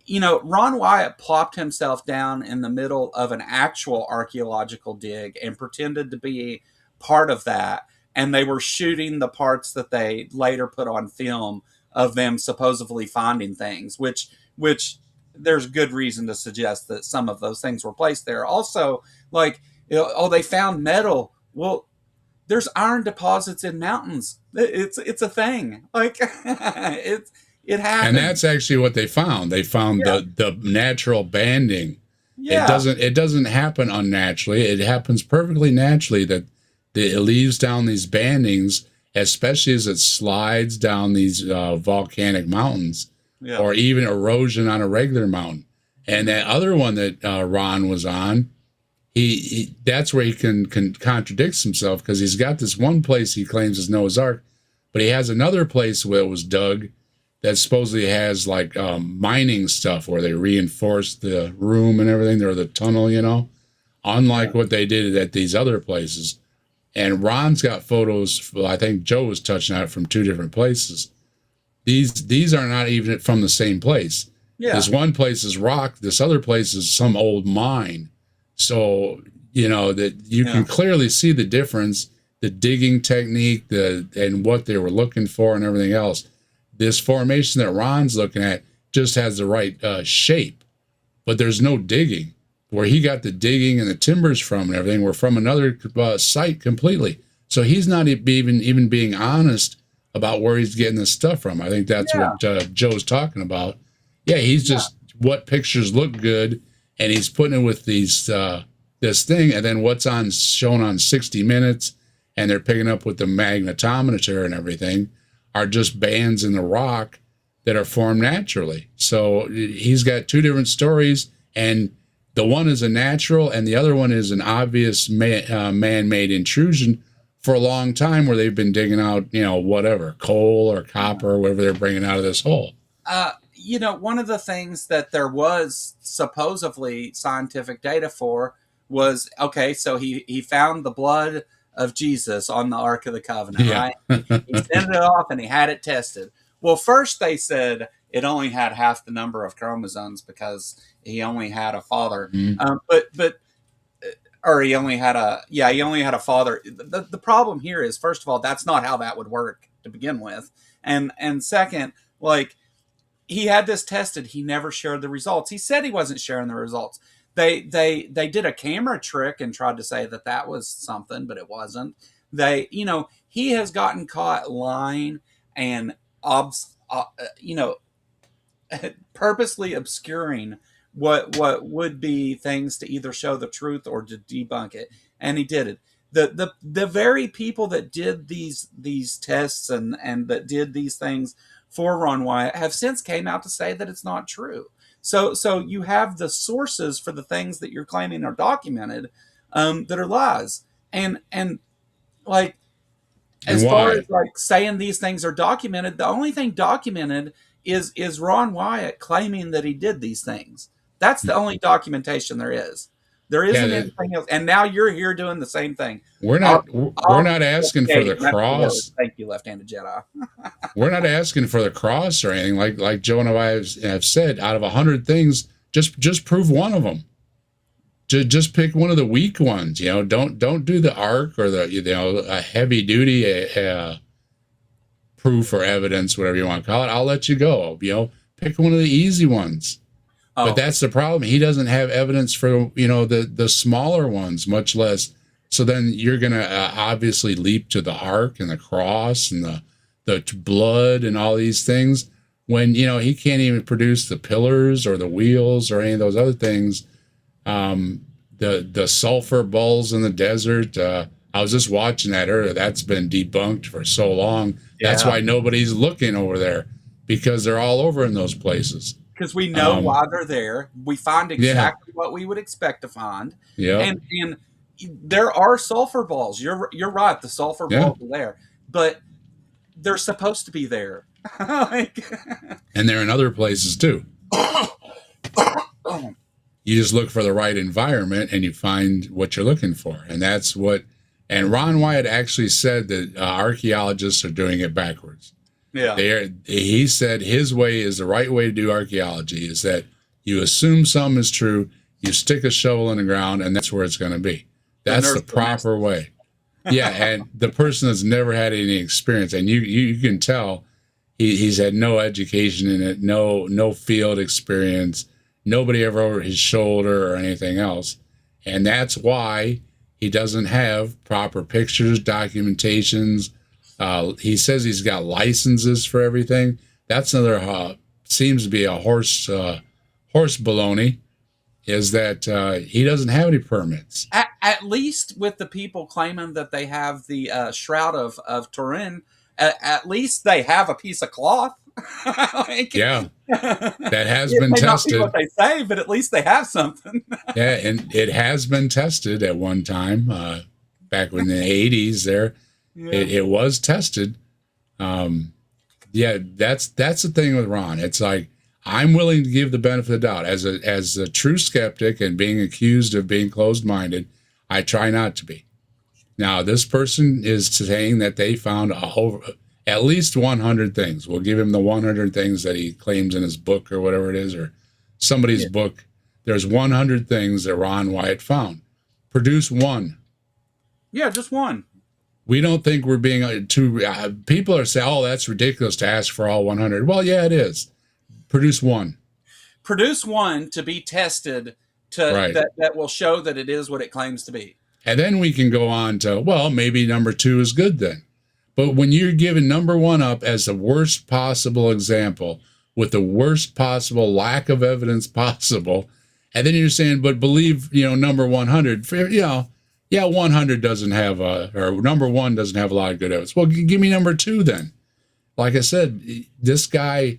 Ron Wyatt plopped himself down in the middle of an actual archaeological dig and pretended to be part of that. And they were shooting the parts that they later put on film of them supposedly finding things, which there's good reason to suggest that some of those things were placed there. Also, like, they found metal. Well, there's iron deposits in mountains. It's a thing. Like, it happens. And that's actually what they found. They found the natural banding. Yeah. It doesn't happen unnaturally. It happens perfectly naturally that it leaves down these bandings, especially as it slides down these volcanic mountains, or even erosion on a regular mountain. And that other one that Ron was on, he that's where he can contradicts himself, because he's got this one place he claims is Noah's Ark, but he has another place where it was dug that supposedly has like mining stuff where they reinforced the room and everything, or the tunnel, unlike what they did at these other places. And Ron's got photos, I think Joe was touching on it, from two different places. These are not even from the same place. Yeah. This one place is rock, this other place is some old mine. So, that you can clearly see the difference, the digging technique, and what they were looking for and everything else. This formation that Ron's looking at just has the right shape, but there's no digging. Where he got the digging and the timbers from and everything were from another site completely. So he's not even being honest about where he's getting this stuff from. I think that's what Joe's talking about. Yeah, he's just what pictures look good, and he's putting it with these this thing, and then what's shown on 60 Minutes, and they're picking up with the magnetometer and everything, are just bands in the rock that are formed naturally. So he's got two different stories, and the one is a natural, and the other one is an obvious man-made intrusion for a long time, where they've been digging out, whatever, coal or copper or whatever they're bringing out of this hole. One of the things that there was supposedly scientific data for was, okay, so he found the blood of Jesus on the Ark of the Covenant, right? He sent it off and he had it tested. Well, first they said it only had half the number of chromosomes because he only had a father. Or he only had a father. The problem here is, first of all, that's not how that would work to begin with. And second, like, he had this tested. He never shared the results. He said he wasn't sharing the results. They did a camera trick and tried to say that was something, but it wasn't. He has gotten caught lying and purposely obscuring what would be things to either show the truth or to debunk it, and he did it. The very people that did these tests and that did these things for Ron Wyatt have since came out to say that it's not true. So you have the sources for the things that you're claiming are documented, that are lies. And like, And as far as why? like saying these things are documented, the only thing documented is Ron Wyatt claiming that he did these things. That's the only documentation there is. There Yeah, isn't anything else. And now you're here doing the same thing. we're I'll, not we're I'll not asking for the that's the word. cross. Thank you, left-handed Jedi. We're not asking for the cross or anything. Like Joe and I have said, out of 100 things, just prove one of them. Just pick one of the weak ones. Don't do the arc or the a heavy duty proof or evidence, whatever you want to call it. I'll let you go. Pick one of the easy ones. But Oh, that's the problem. He doesn't have evidence for the smaller ones, much less. So then you're gonna obviously leap to the ark and the cross and the blood and all these things when he can't even produce the pillars or the wheels or any of those other things. The sulfur balls in the desert. I was just watching that earlier. That's been debunked for so long. That's yeah. why nobody's looking over there, because they're all over in those places. Because we know Um, why they're there. We find yeah. exactly what we would expect to find. Yep. And there are sulfur balls. You're right. The sulfur Yeah. balls are there, but they're supposed to be there. Like, And they're in other places too. You just look for the right environment and you find what you're looking for. And that's what, and Ron Wyatt actually said that archaeologists are doing it backwards. yeah. He said his way is the right way to do archaeology, is that you assume something is true, you stick a shovel in the ground, and that's where it's going to be. That's the proper way. Yeah, and the person has never had any experience, and you can tell he's had no education in it, no field experience, nobody ever over his shoulder or anything else, and that's why he doesn't have proper pictures, documentations. He says he's got licenses for everything. That's another seems to be a horse baloney. Is that he doesn't have any permits? At least with the people claiming that they have the shroud of Turin, at least they have a piece of cloth. Like, Yeah, that has it been may not be what tested. they say, but at least they have something. Yeah, and it has been tested at one time, back in the 80s. There, Yeah. it was tested. Yeah, that's the thing with Ron. It's like, I'm willing to give the benefit of the doubt as a true skeptic, and being accused of being closed-minded, I try not to be. Now, this person is saying that they found at least 100 things. We'll give him the 100 things that he claims in his book or whatever it is, or somebody's book. There's 100 things that Ron Wyatt found. Produce one. Yeah, just one. We don't think we're being too. People are saying, "Oh, that's ridiculous to ask for all 100." Well, yeah, it is. Produce one. Produce one to be tested Right. that will show that it is what it claims to be. And then we can go on to, well, maybe number 2 is good then. But when you're giving number 1 up as the worst possible example with the worst possible lack of evidence possible, and then you're saying, but believe, number 100, yeah, 100 doesn't have or number 1 doesn't have a lot of good evidence. Well, give me number 2 then. Like I said, this guy,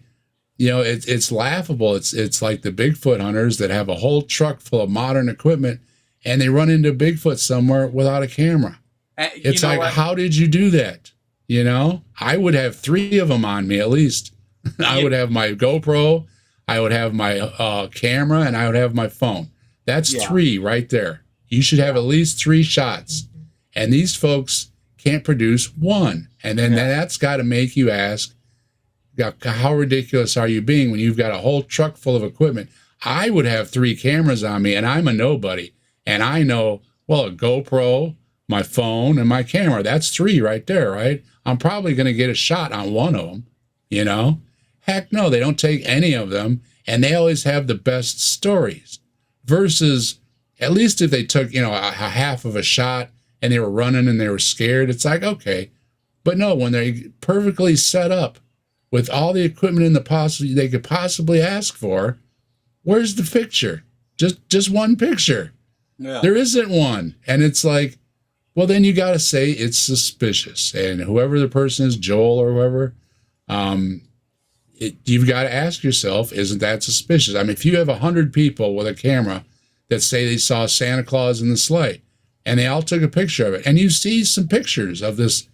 it's laughable. It's like the Bigfoot hunters that have a whole truck full of modern equipment, and they run into Bigfoot somewhere without a camera. It's like, how did you do that? I would have 3 of them on me at least. I would have my GoPro, I would have my camera, and I would have my phone. That's 3 right there. You should have at least 3 shots. And these folks can't produce 1. And then that's got to make you ask, how ridiculous are you being when you've got a whole truck full of equipment? I would have 3 cameras on me, and I'm a nobody. And I know, well, a GoPro, my phone, and my camera. That's 3 right there, right? I'm probably going to get a shot on one of them, Heck no, they don't take any of them, and they always have the best stories. Versus, at least if they took, a half of a shot and they were running and they were scared, it's like, okay. But no, when they're perfectly set up with all the equipment in they could possibly ask for, where's the picture? Just one picture. Yeah. There isn't one. And it's like, well, then you got to say it's suspicious. And whoever the person is, Joel or whoever, you've got to ask yourself, isn't that suspicious? I mean, if you have 100 people with a camera that say they saw Santa Claus in the sleigh, and they all took a picture of it, and you see some pictures of this,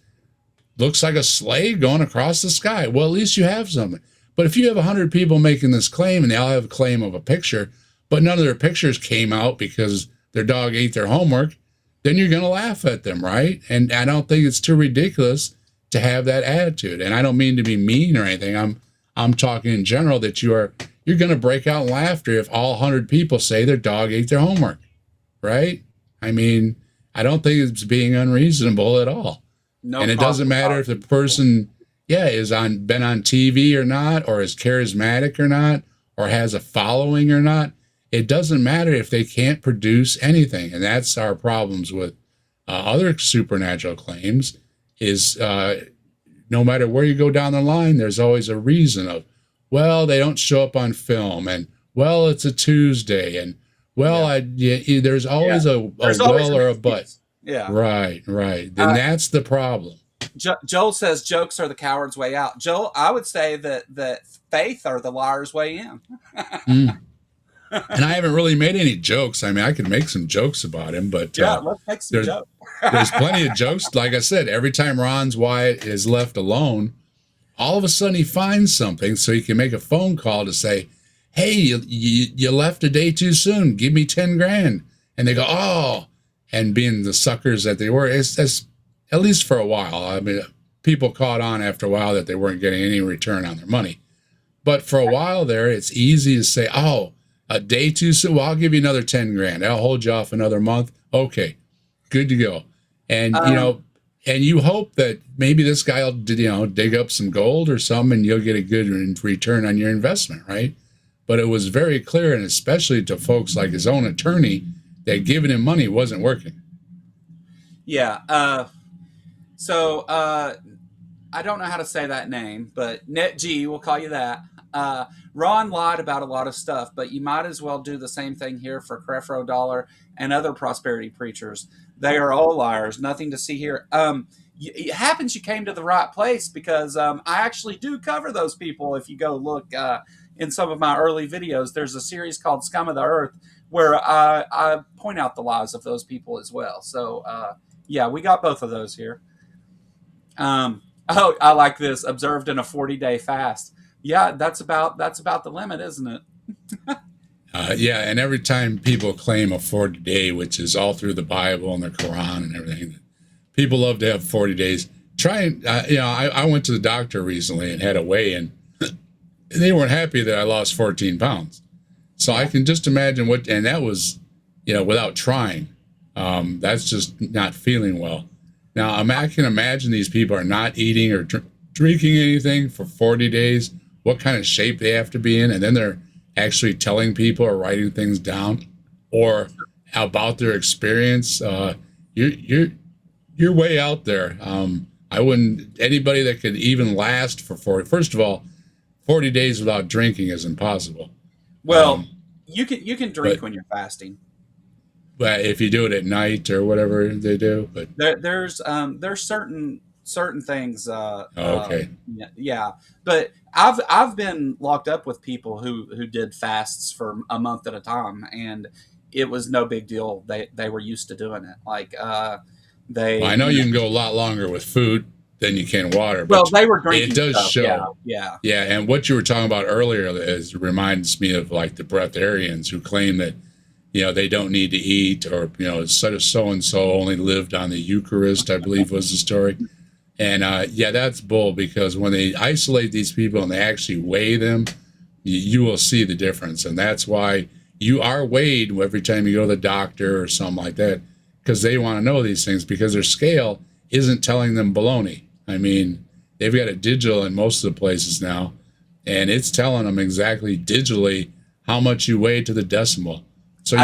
looks like a sleigh going across the sky, well, at least you have something. But if you have 100 people making this claim, and they all have a claim of a picture, but none of their pictures came out because their dog ate their homework, then you're going to laugh at them, right? And I don't think it's too ridiculous to have that attitude. And I don't mean to be mean or anything. I'm talking in general that you're going to break out in laughter if all 100 people say their dog ate their homework, right? I mean, I don't think it's being unreasonable at all. No, and it doesn't matter if the person, is been on TV or not, or is charismatic or not, or has a following or not. It doesn't matter if they can't produce anything. And that's our problems with other supernatural claims is no matter where you go down the line, there's always a reason of, well, they don't show up on film, and, well, it's a Tuesday, and, well, there's always a well or a but. Yeah. Right. Then that's the problem. Joel says jokes are the coward's way out. Joel, I would say that faith are the liar's way in. And I haven't really made any jokes. I mean, I could make some jokes about him, but let's make some jokes. There's plenty of jokes. Like I said, every time Wyatt is left alone, all of a sudden he finds something so he can make a phone call to say, hey, you left a day too soon. Give me 10 grand. And they go, oh, and being the suckers that they were, it's at least for a while. I mean, people caught on after a while that they weren't getting any return on their money. But for a while there, it's easy to say, oh, a day too soon. Well, I'll give you another 10 grand. I'll hold you off another month. Okay, good to go. And, and you hope that maybe this guy will, dig up some gold or something and you'll get a good return on your investment, right? But it was very clear, and especially to folks like his own attorney, that giving him money wasn't working. Yeah. So I don't know how to say that name, but NetG, we'll call you that. Ron lied about a lot of stuff, but you might as well do the same thing here for Creflo Dollar and other prosperity preachers. They are all liars. Nothing to see here. It happens you came to the right place because I actually do cover those people. If you go look in some of my early videos, there's a series called Scum of the Earth where I point out the lies of those people as well. So, we got both of those here. I like this. Observed in a 40-day fast. Yeah, that's about the limit, isn't it? And every time people claim a 40 day, which is all through the Bible and the Quran and everything, people love to have 40 days. I went to the doctor recently and had a weigh-in. They weren't happy that I lost 14 pounds. So I can just imagine and that was, without trying. That's just not feeling well. Now, I can imagine these people are not eating or drinking anything for 40 days, what kind of shape they have to be in, and then they're actually telling people or writing things down or about their experience. You're way out there. I wouldn't, anybody that could even last for 40, first of all, 40 days without drinking is impossible. Well, you can drink when you're fasting. But if you do it at night or whatever they do, but there's certain things. Okay. But I've been locked up with people who did fasts for a month at a time, and it was no big deal. They were used to doing it. Like they. Well, I know you can go a lot longer with food than you can water. But they were drinking. It does stuff. show. Yeah. Yeah, and what you were talking about earlier reminds me of like the breatharians who claim that they don't need to eat, or so and so only lived on the Eucharist, I believe was the story. And that's bull, because when they isolate these people and they actually weigh them, you will see the difference. And that's why you are weighed every time you go to the doctor or something like that, because they want to know these things, because their scale isn't telling them baloney. I mean, they've got a digital in most of the places now, and it's telling them exactly digitally how much you weigh to the decimal. So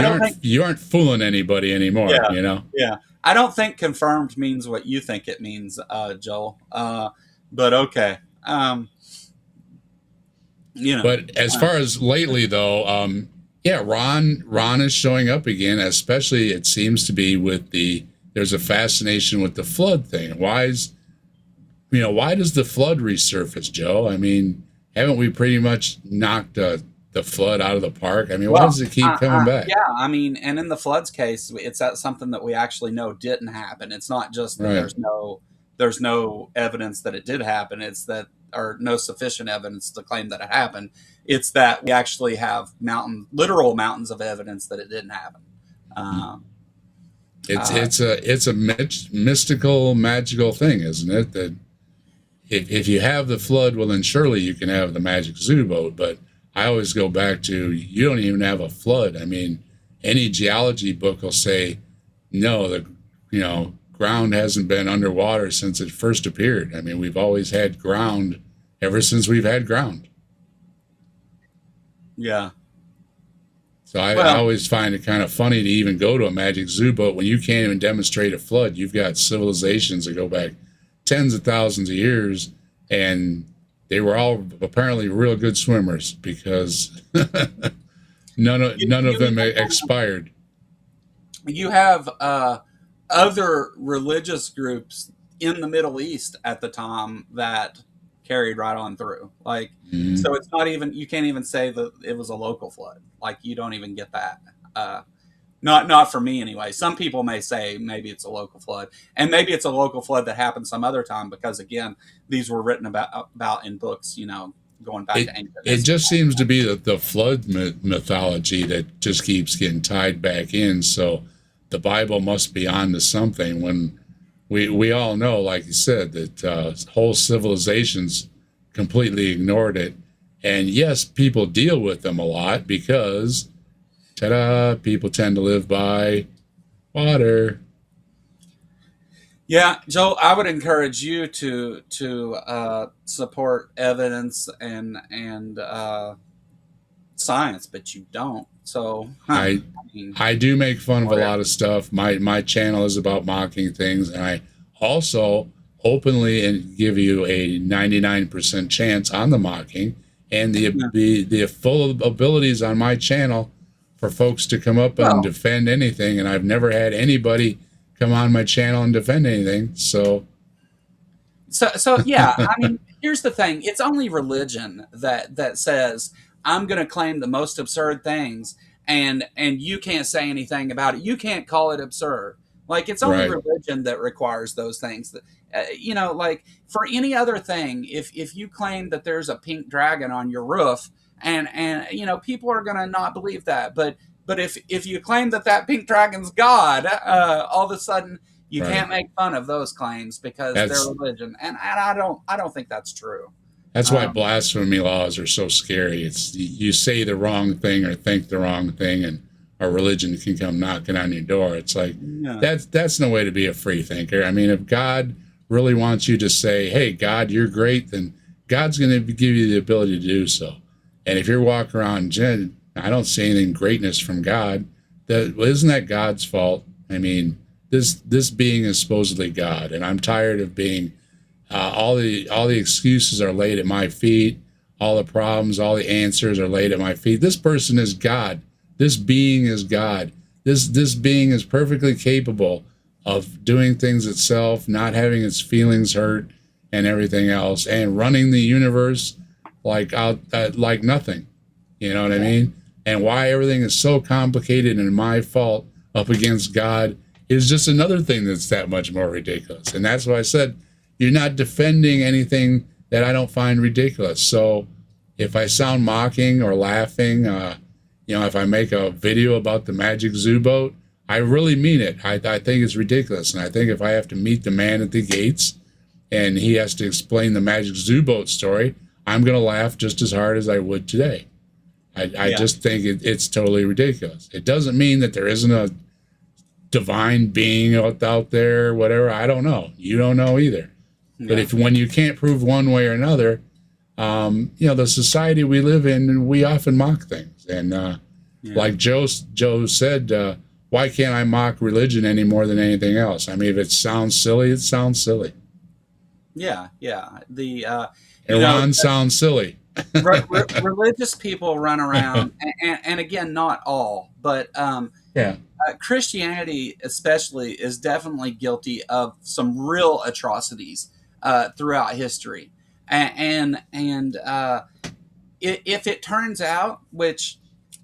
you aren't fooling anybody anymore, Yeah. I don't think confirmed means what you think it means, Joel. But okay. But as far as lately, though, Ron is showing up again, especially it seems to be with there's a fascination with the flood thing. Why does the flood resurface, Joe? I mean, haven't we pretty much knocked the flood out of the park? I mean, why Well, does it keep coming back? yeah, I mean, and in the floods case, it's something that we actually know didn't happen. It's not just that Right. there's no evidence that it did happen. It's that or no sufficient evidence to claim that it happened. It's that we actually have literal mountains of evidence that it didn't happen. Um, uh, It's a mystical, magical thing, isn't it? That if you have the flood, well, then surely you can have the magic zoo boat. But I always go back to you don't even have a flood. I mean, any geology book will say no. The ground hasn't been underwater since it first appeared. I mean, we've always had ground ever since we've had ground. yeah. So I Well, always find it kind of funny to even go to a magic zoo boat when you can't even demonstrate a flood. You've got civilizations that go back tens of thousands of years, and they were all apparently real good swimmers because none of you them expired. you have other religious groups in the Middle East at the time that carried right on through. Like, Mhm. so it's not even you can't even say that it was a local flood. Like, you don't even get that. Not for me anyway. Some people may say maybe it's a local flood, and maybe it's a local flood that happened some other time because again, these were written about in books. Going back It to ancient it history. just seems to be the flood mythology that just keeps getting tied back in. So the Bible must be on to something. When we all know, like you said, that whole civilizations completely ignored it. And yes, people deal with them a lot because, ta-da, people tend to live by water. Yeah, Joel, I would encourage you to support evidence and science, but you don't. So, I mean, I do make fun of a whatever. lot of stuff. My channel is about mocking things, and I also openly and give you a 99% chance on the mocking and Yeah. the full abilities on my channel for folks to come up and Well, defend anything. And I've never had anybody come on my channel and defend anything. So so yeah. I mean, here's the thing: it's only religion that says I'm going to claim the most absurd things, and you can't say anything about it. You can't call it absurd. Like, it's only right, religion that requires those things. That like for any other thing, if you claim that there's a pink dragon on your roof, and people are going to not believe that, but if you claim that pink dragon's God, all of a sudden you right. can't make fun of those claims because they're That's religion, and I don't think that's true. That's why Um, blasphemy laws are so scary. It's you say the wrong thing or think the wrong thing, and a religion can come knocking on your door. It's like yeah, that's no way to be a free thinker. I mean, if God really wants you to say, "Hey, God, you're great," then God's going to give you the ability to do so. And if you're walking around, Jen, I don't see anything greatness from God. That well, isn't that God's fault? I mean, this being is supposedly God, and I'm tired of being all the excuses are laid at my feet. All the problems, all the answers are laid at my feet. This person is God. This being is God. This being is perfectly capable of doing things itself, not having its feelings hurt, and everything else, and running the universe like nothing. You know what I yeah, mean? And why everything is so complicated and my fault up against God is just another thing that's that much more ridiculous. And that's why I said you're not defending anything that I don't find ridiculous. So if I sound mocking or laughing, if I make a video about the Magic Zoo boat, I really mean it. I think it's ridiculous. And I think if I have to meet the man at the gates and he has to explain the Magic Zoo boat story, I'm going to laugh just as hard as I would today. I yeah, just think it's totally ridiculous. It doesn't mean that there isn't a divine being out there, whatever. I don't know. You don't know either. But yeah, if when you can't prove one way or another, the society we live in, we often mock things. And yeah, like Joe said, why can't I mock religion any more than anything else? I mean, if it sounds silly, it sounds silly. yeah, yeah. Iran sounds silly. Religious people run around, and again, not all, but Yeah. Christianity especially is definitely guilty of some real atrocities throughout history, and if it turns out, which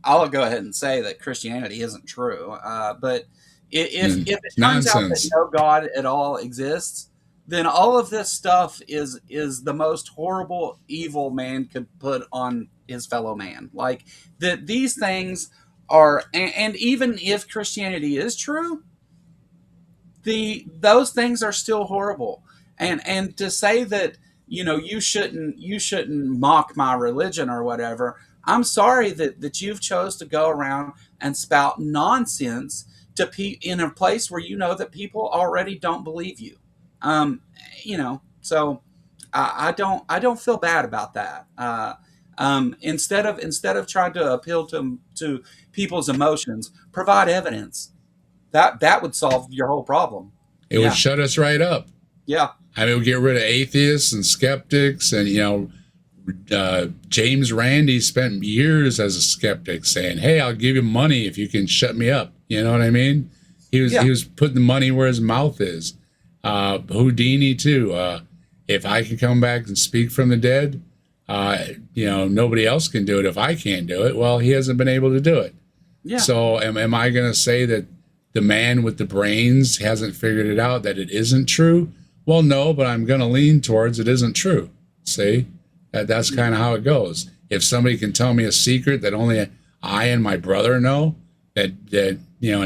I'll go ahead and say that Christianity isn't true, but if it It's turns out that nonsense. no God at all exists, then all of this stuff is the most horrible evil man could put on his fellow man. Like that, these things are, and even if Christianity is true, the those things are still horrible. And to say that, you shouldn't mock my religion or whatever, I'm sorry that you've chose to go around and spout nonsense in a place where you know that people already don't believe you. um so I don't feel bad about that. Instead of trying to appeal to people's emotions, provide evidence. That would solve your whole problem. It would Yeah. shut us right up. Yeah. I mean, we get rid of atheists and skeptics, and James Randi spent years as a skeptic, saying, "Hey, I'll give you money if you can shut me up." You know what I mean? Yeah. He was putting the money where his mouth is. Houdini too. If I can come back and speak from the dead, nobody else can do it. If I can't do it, well, he hasn't been able to do it. Yeah. So am I going to say that the man with the brains hasn't figured it out, that it isn't true? Well, no, but I'm going to lean towards it isn't true. See, that's kind of how it goes. If somebody can tell me a secret that only I and my brother know, and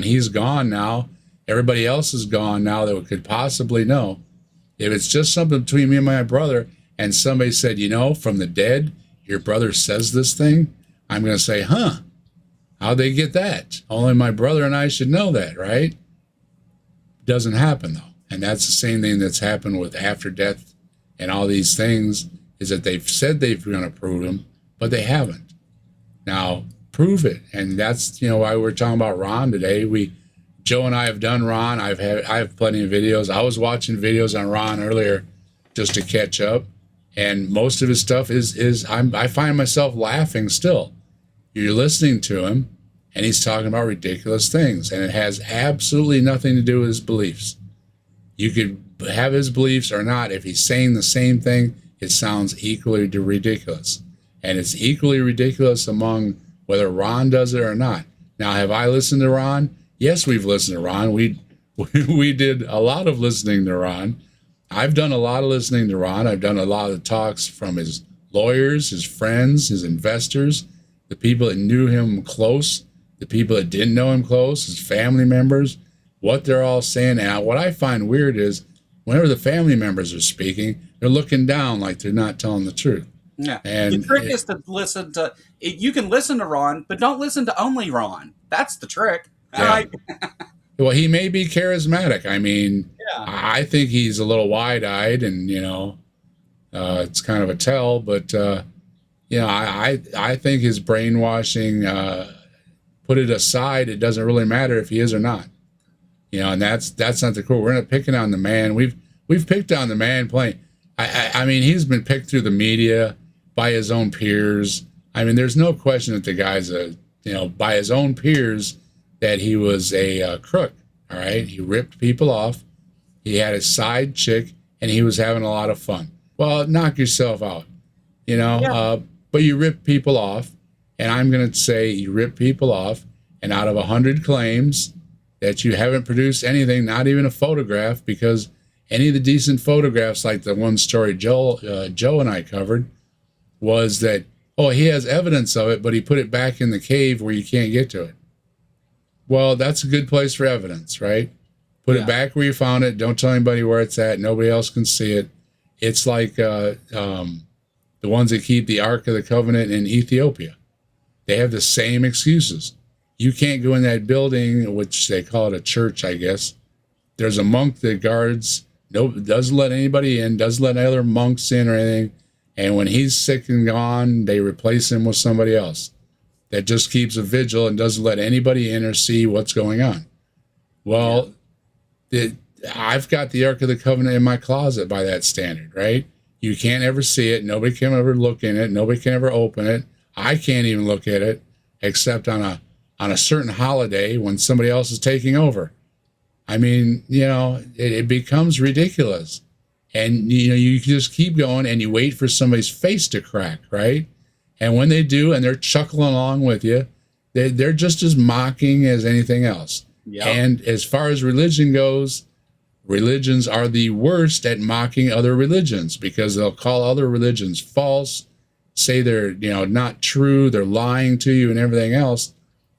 he's gone now, everybody else is gone now that could possibly know. If it's just something between me and my brother, and somebody said, from the dead, your brother says this thing, I'm going to say, huh? How'd they get that? Only my brother and I should know that, right? Doesn't happen, though. And that's the same thing that's happened with after death and all these things, is that they've said they're going to prove them, but they haven't. Now, prove it. And that's, why we're talking about Ron today. Joe and I have done Ron. I have plenty of videos. I was watching videos on Ron earlier just to catch up. And most of his stuff I find myself laughing still. You're listening to him, and he's talking about ridiculous things, and it has absolutely nothing to do with his beliefs. You could have his beliefs or not. If he's saying the same thing, it sounds equally ridiculous. And it's equally ridiculous among whether Ron does it or not. Now, have I listened to Ron? Yes, we've listened to Ron. We did a lot of listening to Ron. I've done a lot of listening to Ron. I've done a lot of talks from his lawyers, his friends, his investors, the people that knew him close, the people that didn't know him close, his family members, what they're all saying. Now, what I find weird is whenever the family members are speaking, they're looking down like they're not telling the truth. Yeah. The And trick is to listen to. You can listen to Ron, but don't listen to only Ron. That's the trick. yeah. Well, he may be charismatic. I mean, Yeah. I think he's a little wide-eyed, and it's kind of a tell. But I think his brainwashing. Put it aside. It doesn't really matter if he is or not. And that's not the cool. We're not picking on the man. We've picked on the man playing. I mean, he's been picked through the media by his own peers. I mean, there's no question that the guy's by his own peers, that he was a crook. All right, he ripped people off. He had a side chick, and he was having a lot of fun. Well, knock yourself out, Yeah. but you rip people off, and I'm going to say you rip people off, and out of 100 claims that you haven't produced anything, not even a photograph, because any of the decent photographs, like the one story Joe and I covered, was that, he has evidence of it, but he put it back in the cave where you can't get to it. Well, that's a good place for evidence, right? Put it back where you found it. Don't tell anybody where it's at. Nobody else can see it. It's like the ones that keep the Ark of the Covenant in Ethiopia. They have the same excuses. You can't go in that building, which they call it a church, I guess. There's a monk that guards, doesn't let anybody in, doesn't let other monks in or anything. And when he's sick and gone, they replace him with somebody else that just keeps a vigil and doesn't let anybody in or see what's going on. Well, I've got the Ark of the Covenant in my closet by that standard, right? You can't ever see it. Nobody can ever look in it. Nobody can ever open it. I can't even look at it except on a certain holiday when somebody else is taking over. I mean, it becomes ridiculous. And, you just keep going and you wait for somebody's face to crack, right? And when they do, and they're chuckling along with you, they're just as mocking as anything else. Yep. And as far as religion goes, religions are the worst at mocking other religions because they'll call other religions false, say they're not true, they're lying to you and everything else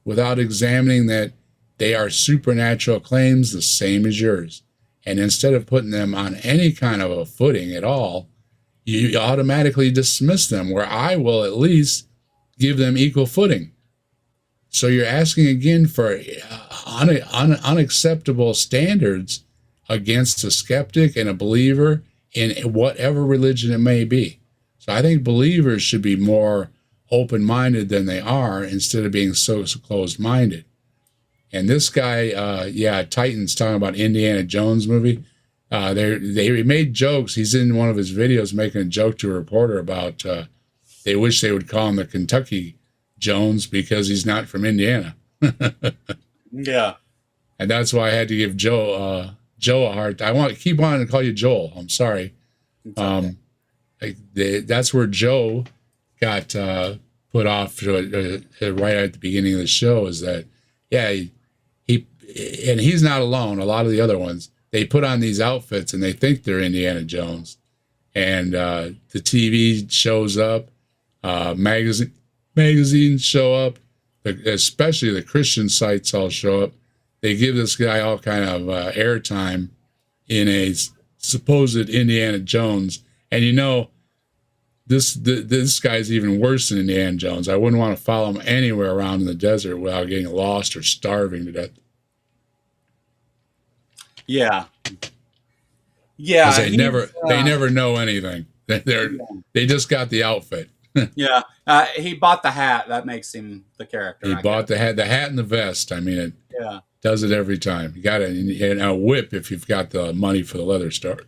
without examining that they are supernatural claims the same as yours. And instead of putting them on any kind of a footing at all, you automatically dismiss them, where I will at least give them equal footing. So you're asking again for unacceptable standards against a skeptic and a believer in whatever religion it may be. So I think believers should be more open-minded than they are instead of being so closed-minded. And this guy, Titan's talking about Indiana Jones movie. They made jokes. He's in one of his videos making a joke to a reporter about they wish they would call him the Kentucky Jones because he's not from Indiana. Yeah. And that's why I had to give Joe a hard time. I want to keep wanting to call you Joel. I'm sorry. Okay. That's where Joe got put off right at the beginning of the show, is that, and he's not alone. A lot of the other ones, they put on these outfits and they think they're Indiana Jones. And the TV shows up, magazines show up, especially the Christian sites all show up. They give this guy all kind of airtime in a supposed Indiana Jones. And this guy's even worse than Indiana Jones. I wouldn't want to follow him anywhere around in the desert without getting lost or starving to death. Yeah. Yeah. They never know anything. They just got the outfit. Yeah. He bought the hat. That makes him the character. He bought the hat and the vest. I mean, it does it every time. You got a whip if you've got the money for the leather store.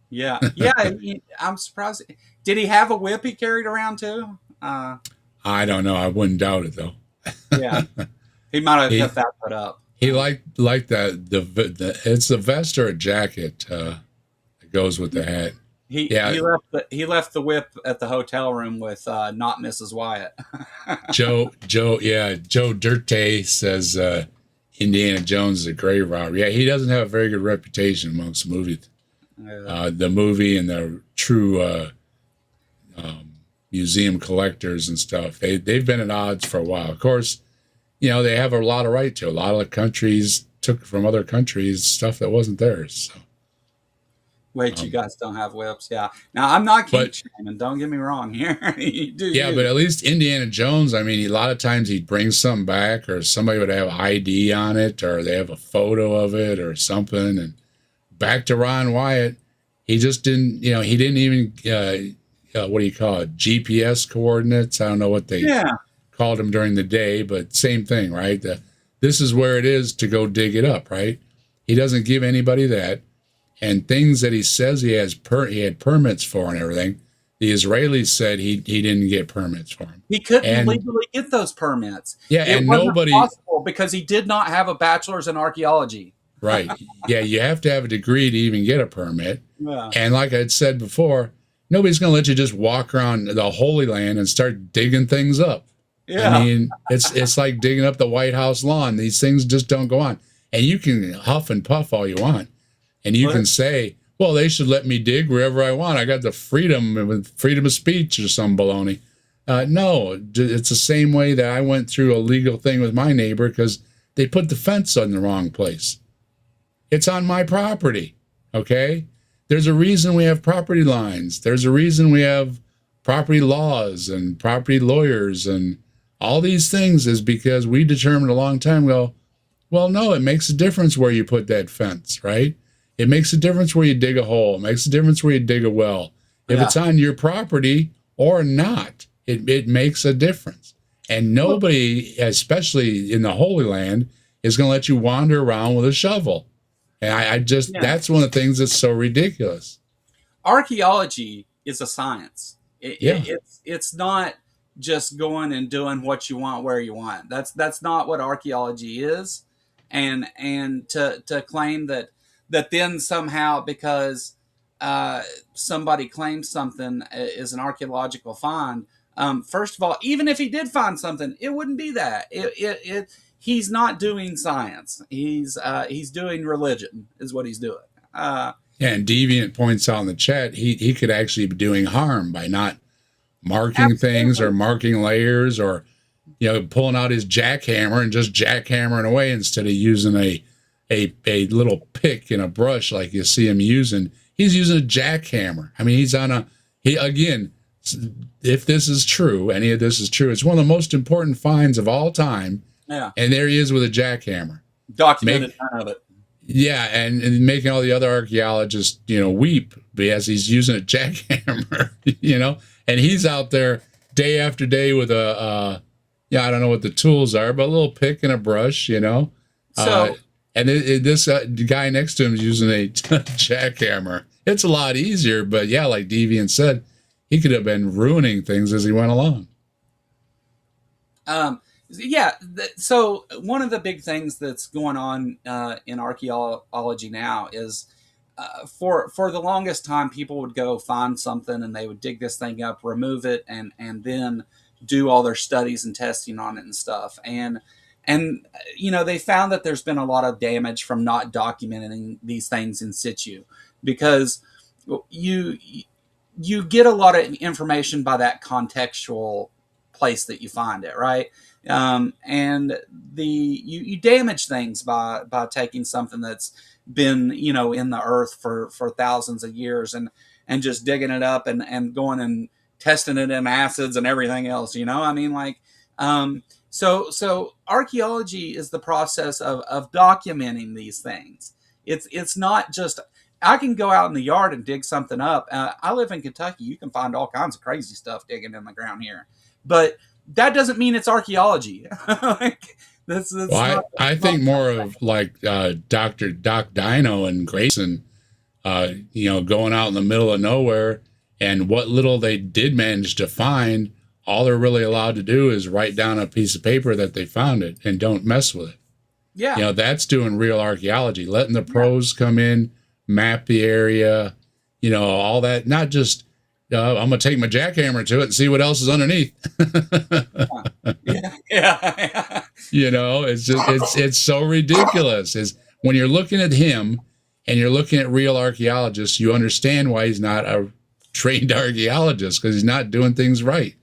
Yeah. Yeah. I'm surprised. Did he have a whip he carried around too? I don't know. I wouldn't doubt it though. Yeah. He might have kept that put up. He liked that it's a vest or a jacket that goes with the hat. He left the whip at the hotel room with not Mrs. Wyatt. Joe Dirte says Indiana Jones is a grave robber. Yeah, he doesn't have a very good reputation amongst movies. The movie and the true museum collectors and stuff. They've been at odds for a while. Of course, they have a lot of right to. A lot of the countries took from other countries stuff that wasn't theirs. So. Wait, you guys don't have whips? Yeah. Now, I'm not kink shaming. Don't get me wrong here. But at least Indiana Jones, I mean, a lot of times he'd bring something back, or somebody would have ID on it, or they have a photo of it or something. And back to Ron Wyatt, he just didn't, he didn't even, what do you call it, GPS coordinates? I don't know what they called them during the day, but same thing, right? This is where it is to go dig it up, right? He doesn't give anybody that. And things that he says he had permits for and everything, the Israelis said he didn't get permits for them. He couldn't legally get those permits. Yeah, it and wasn't nobody possible because he did not have a bachelor's in archaeology. Right. Yeah, you have to have a degree to even get a permit. Yeah. And like I'd said before, nobody's going to let you just walk around the Holy Land and start digging things up. Yeah. I mean, it's like digging up the White House lawn. These things just don't go on. And you can huff and puff all you want. And you can say, well, they should let me dig wherever I want. I got the freedom of speech or some baloney. No, it's the same way that I went through a legal thing with my neighbor because they put the fence on the wrong place. It's on my property, okay? There's a reason we have property lines. There's a reason we have property laws and property lawyers and all these things is because we determined a long time ago, well, no, it makes a difference where you put that fence, right? It makes a difference where you dig a hole. It makes a difference where you dig a well. If it's on your property or not, it makes a difference. And nobody, especially in the Holy Land, is going to let you wander around with a shovel. And that's one of the things that's so ridiculous. Archaeology is a science. It's not just going and doing what you want where you want. That's not what archaeology is. And to claim that then somehow because somebody claims something is an archaeological find, First of all, even if he did find something, it wouldn't be that. He's not doing science. He's doing religion, is what he's doing. Uh, Yeah, and Deviant points out in the chat he could actually be doing harm by not marking things or Absolutely. marking layers, or pulling out his jackhammer and just jackhammering away instead of using a little pick and a brush like you see him using. He's using a jackhammer. I mean, he again, if this is true, any of this is true, it's one of the most important finds of all time. Yeah. And there he is with a jackhammer. Documented none of it. Yeah, and making all the other archaeologists, weep because he's using a jackhammer, and he's out there day after day with I don't know what the tools are, but a little pick and a brush, So and this guy next to him is using a jackhammer. It's a lot easier, but yeah, like Deviant said, he could have been ruining things as he went along. Yeah, so one of the big things that's going on in archaeology now is for the longest time, people would go find something and they would dig this thing up, remove it, and then do all their studies and testing on it and stuff. And they found that there's been a lot of damage from not documenting these things in situ, because you you get a lot of information by that contextual place that you find it, right? And you damage things by taking something that's been in the earth for thousands of years, and just digging it up and going and testing it in acids and everything else. I mean, like, so archaeology is the process of documenting these things. It's not just, I can go out in the yard and dig something up. I live in Kentucky. You can find all kinds of crazy stuff digging in the ground here, but that doesn't mean it's archaeology. Like, well, I think more of like Dr. Doc Dino and Grayson, going out in the middle of nowhere, and what little they did manage to find, all they're really allowed to do is write down a piece of paper that they found it and don't mess with it. Yeah. That's doing real archaeology, letting the pros come in, map the area, all that. Not just, I'm going to take my jackhammer to it and see what else is underneath. Yeah. It's just, it's so ridiculous. Is when you're looking at him and you're looking at real archaeologists, you understand why he's not a trained archaeologist, because he's not doing things right.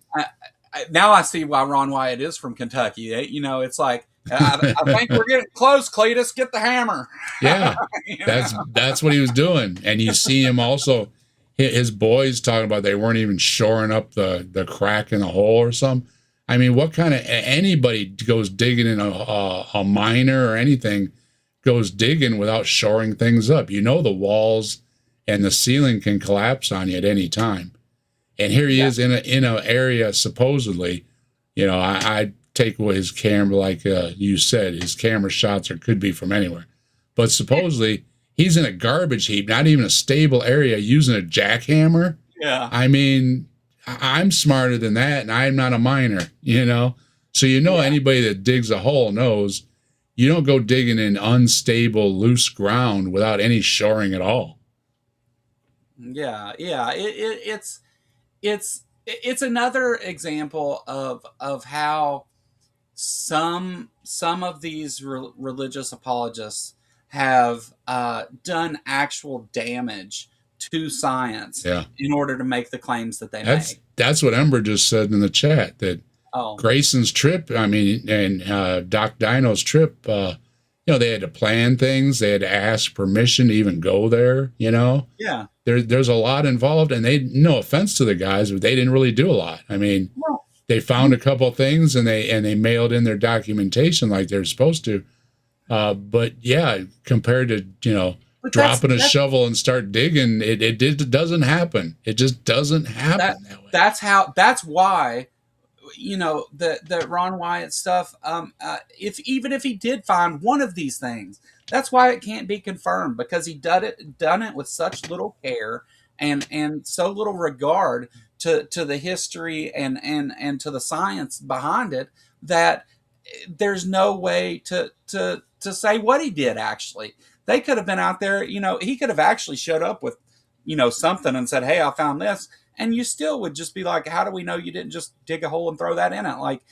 Now I see why Ron Wyatt is from Kentucky. It's like, I think we're getting close, Cletus. Get the hammer. Yeah, that's what he was doing. And you see him also, his boys talking about they weren't even shoring up the crack in the hole or something. I mean, what kind of, anybody goes digging in a miner or anything goes digging without shoring things up. The walls and the ceiling can collapse on you at any time. And here he is in a area, supposedly, I take away his camera, like you said, his camera shots could be from anywhere. But supposedly he's in a garbage heap, not even a stable area, using a jackhammer. Yeah. I mean, I'm smarter than that, and I'm not a miner, So anybody that digs a hole knows you don't go digging in unstable, loose ground without any shoring at all. Yeah. It's another example of how some of these religious apologists have done actual damage to science in order to make the claims that they make. That's what Ember just said in the chat, that Grayson's trip, and Doc Dino's trip, they had to plan things. They had to ask permission to even go there, Yeah. There's a lot involved, and no offense to the guys, but they didn't really do a lot. I mean, they found a couple things and they mailed in their documentation like they're supposed to. But yeah, compared to, dropping a shovel and start digging, it doesn't happen. It just doesn't happen that way. That's why, the Ron Wyatt stuff, even if he did find one of these things, that's why it can't be confirmed, because he done it with such little care and so little regard to the history and to the science behind it, that there's no way to say what he did. Actually, they could have been out there, he could have actually showed up with, something and said, "Hey, I found this," and you still would just be like, how do we know you didn't just dig a hole and throw that in it? Like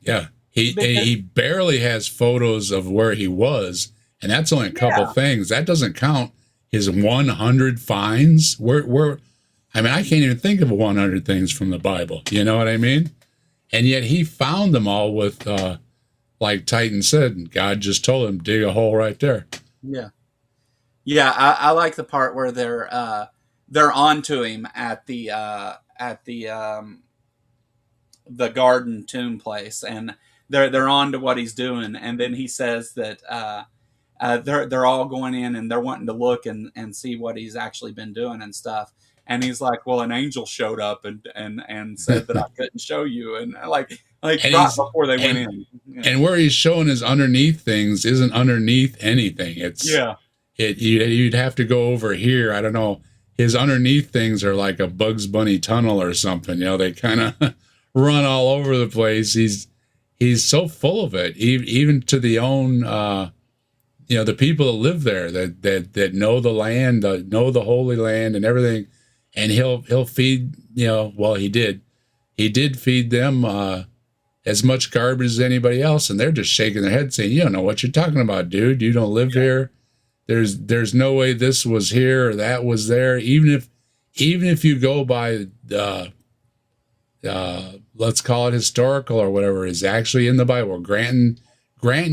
Yeah. because He barely has photos of where he was, and that's only a couple yeah, things. That doesn't count his 100 finds. I mean, I can't even think of 100 things from the Bible. You know what I mean? And yet he found them all with, like Titan said, God just told him, dig a hole right there. yeah, yeah. I like the part where they're onto him at the garden tomb place, and they're on to what he's doing, and then he says that they're all going in and they're wanting to look and see what he's actually been doing and stuff. And he's like, "Well, an angel showed up and said that I couldn't show you," and like And right he's before they went and in. Yeah, and where he's showing his underneath things isn't underneath anything. yeah, You'd have to go over here. I don't know. His underneath things are like a Bugs Bunny tunnel or something. You know, they kind of run all over the place. He's so full of it, even to the own. The people that live there that know the land, know the Holy Land and everything, and he'll feed. Well, he did feed them as much garbage as anybody else, and they're just shaking their head saying, "You don't know what you're talking about, dude. You don't live here. There's no way this was here or that was there. Even if you go by let's call it historical or whatever is actually in the Bible, granting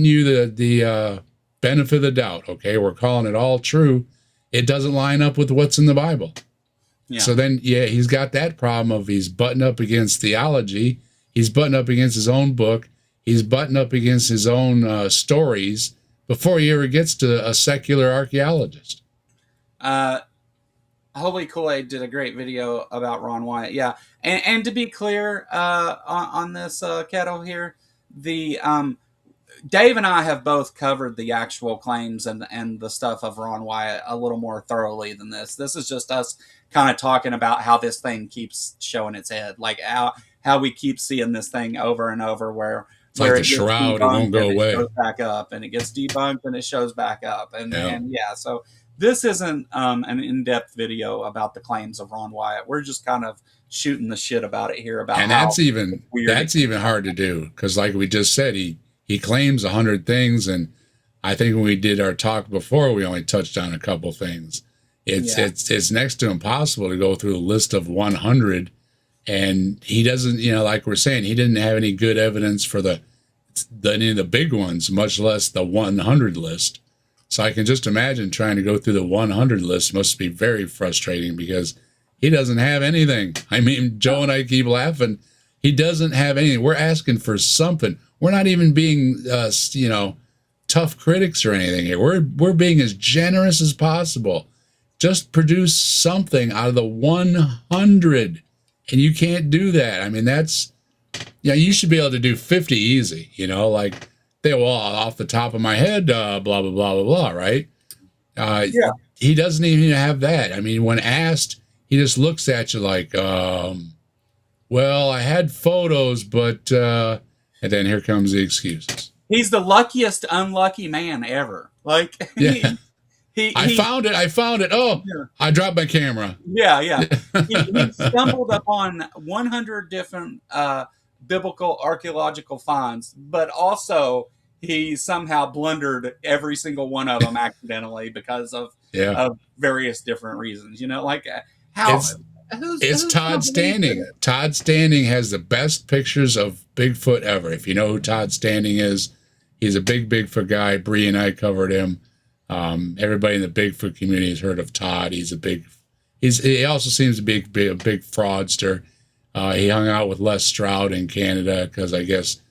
you the benefit of the doubt. Okay, we're calling it all true. It doesn't line up with what's in the Bible. yeah. So then, he's got that problem of he's butting up against theology. He's butting up against his own book. He's butting up against his own stories before he ever gets to a secular archaeologist. Holy Kool-Aid did a great video about Ron Wyatt. Yeah, and to be clear on this kettle here, the Dave and I have both covered the actual claims and the stuff of Ron Wyatt a little more thoroughly than this. This is just us kind of talking about how this thing keeps showing its head, like how we keep seeing this thing over and over, where It's like the shroud; it won't go away. It shows back up, and it gets debunked, and it shows back up, and Yeah. yeah. So this isn't an in-depth video about the claims of Ron Wyatt. We're just kind of shooting the shit about it here. About And that's even hard to do because, like we just said, he claims 100 things, and I think when we did our talk before, we only touched on a couple things. It's next to impossible to go through a list of 100, and he doesn't, like we're saying, he didn't have any good evidence for any of the big ones, much less the 100 list. So I can just imagine trying to go through the 100 list must be very frustrating because he doesn't have anything. I mean, Joe and I keep laughing. He doesn't have anything. We're asking for something. We're not even being, tough critics or anything here. We're being as generous as possible. Just produce something out of the 100, and you can't do that. I mean, that's, you should be able to do 50 easy. Like off the top of my head, blah blah blah blah blah. Right? Yeah. He doesn't even have that. I mean, when asked, he just looks at you like, well, I had photos, but. And then here comes the excuses. He's the luckiest unlucky man ever. Like, yeah. I found it. Oh, yeah. I dropped my camera. Yeah. he stumbled upon 100 different biblical archaeological finds, but also he somehow blundered every single one of them accidentally because of various different reasons. Like how. It's Todd Standing. Todd Standing has the best pictures of Bigfoot ever. If you know who Todd Standing is, he's a big Bigfoot guy. Bree and I covered him. Everybody in the Bigfoot community has heard of Todd. He also seems to be a big fraudster. He hung out with Les Stroud in Canada because I guess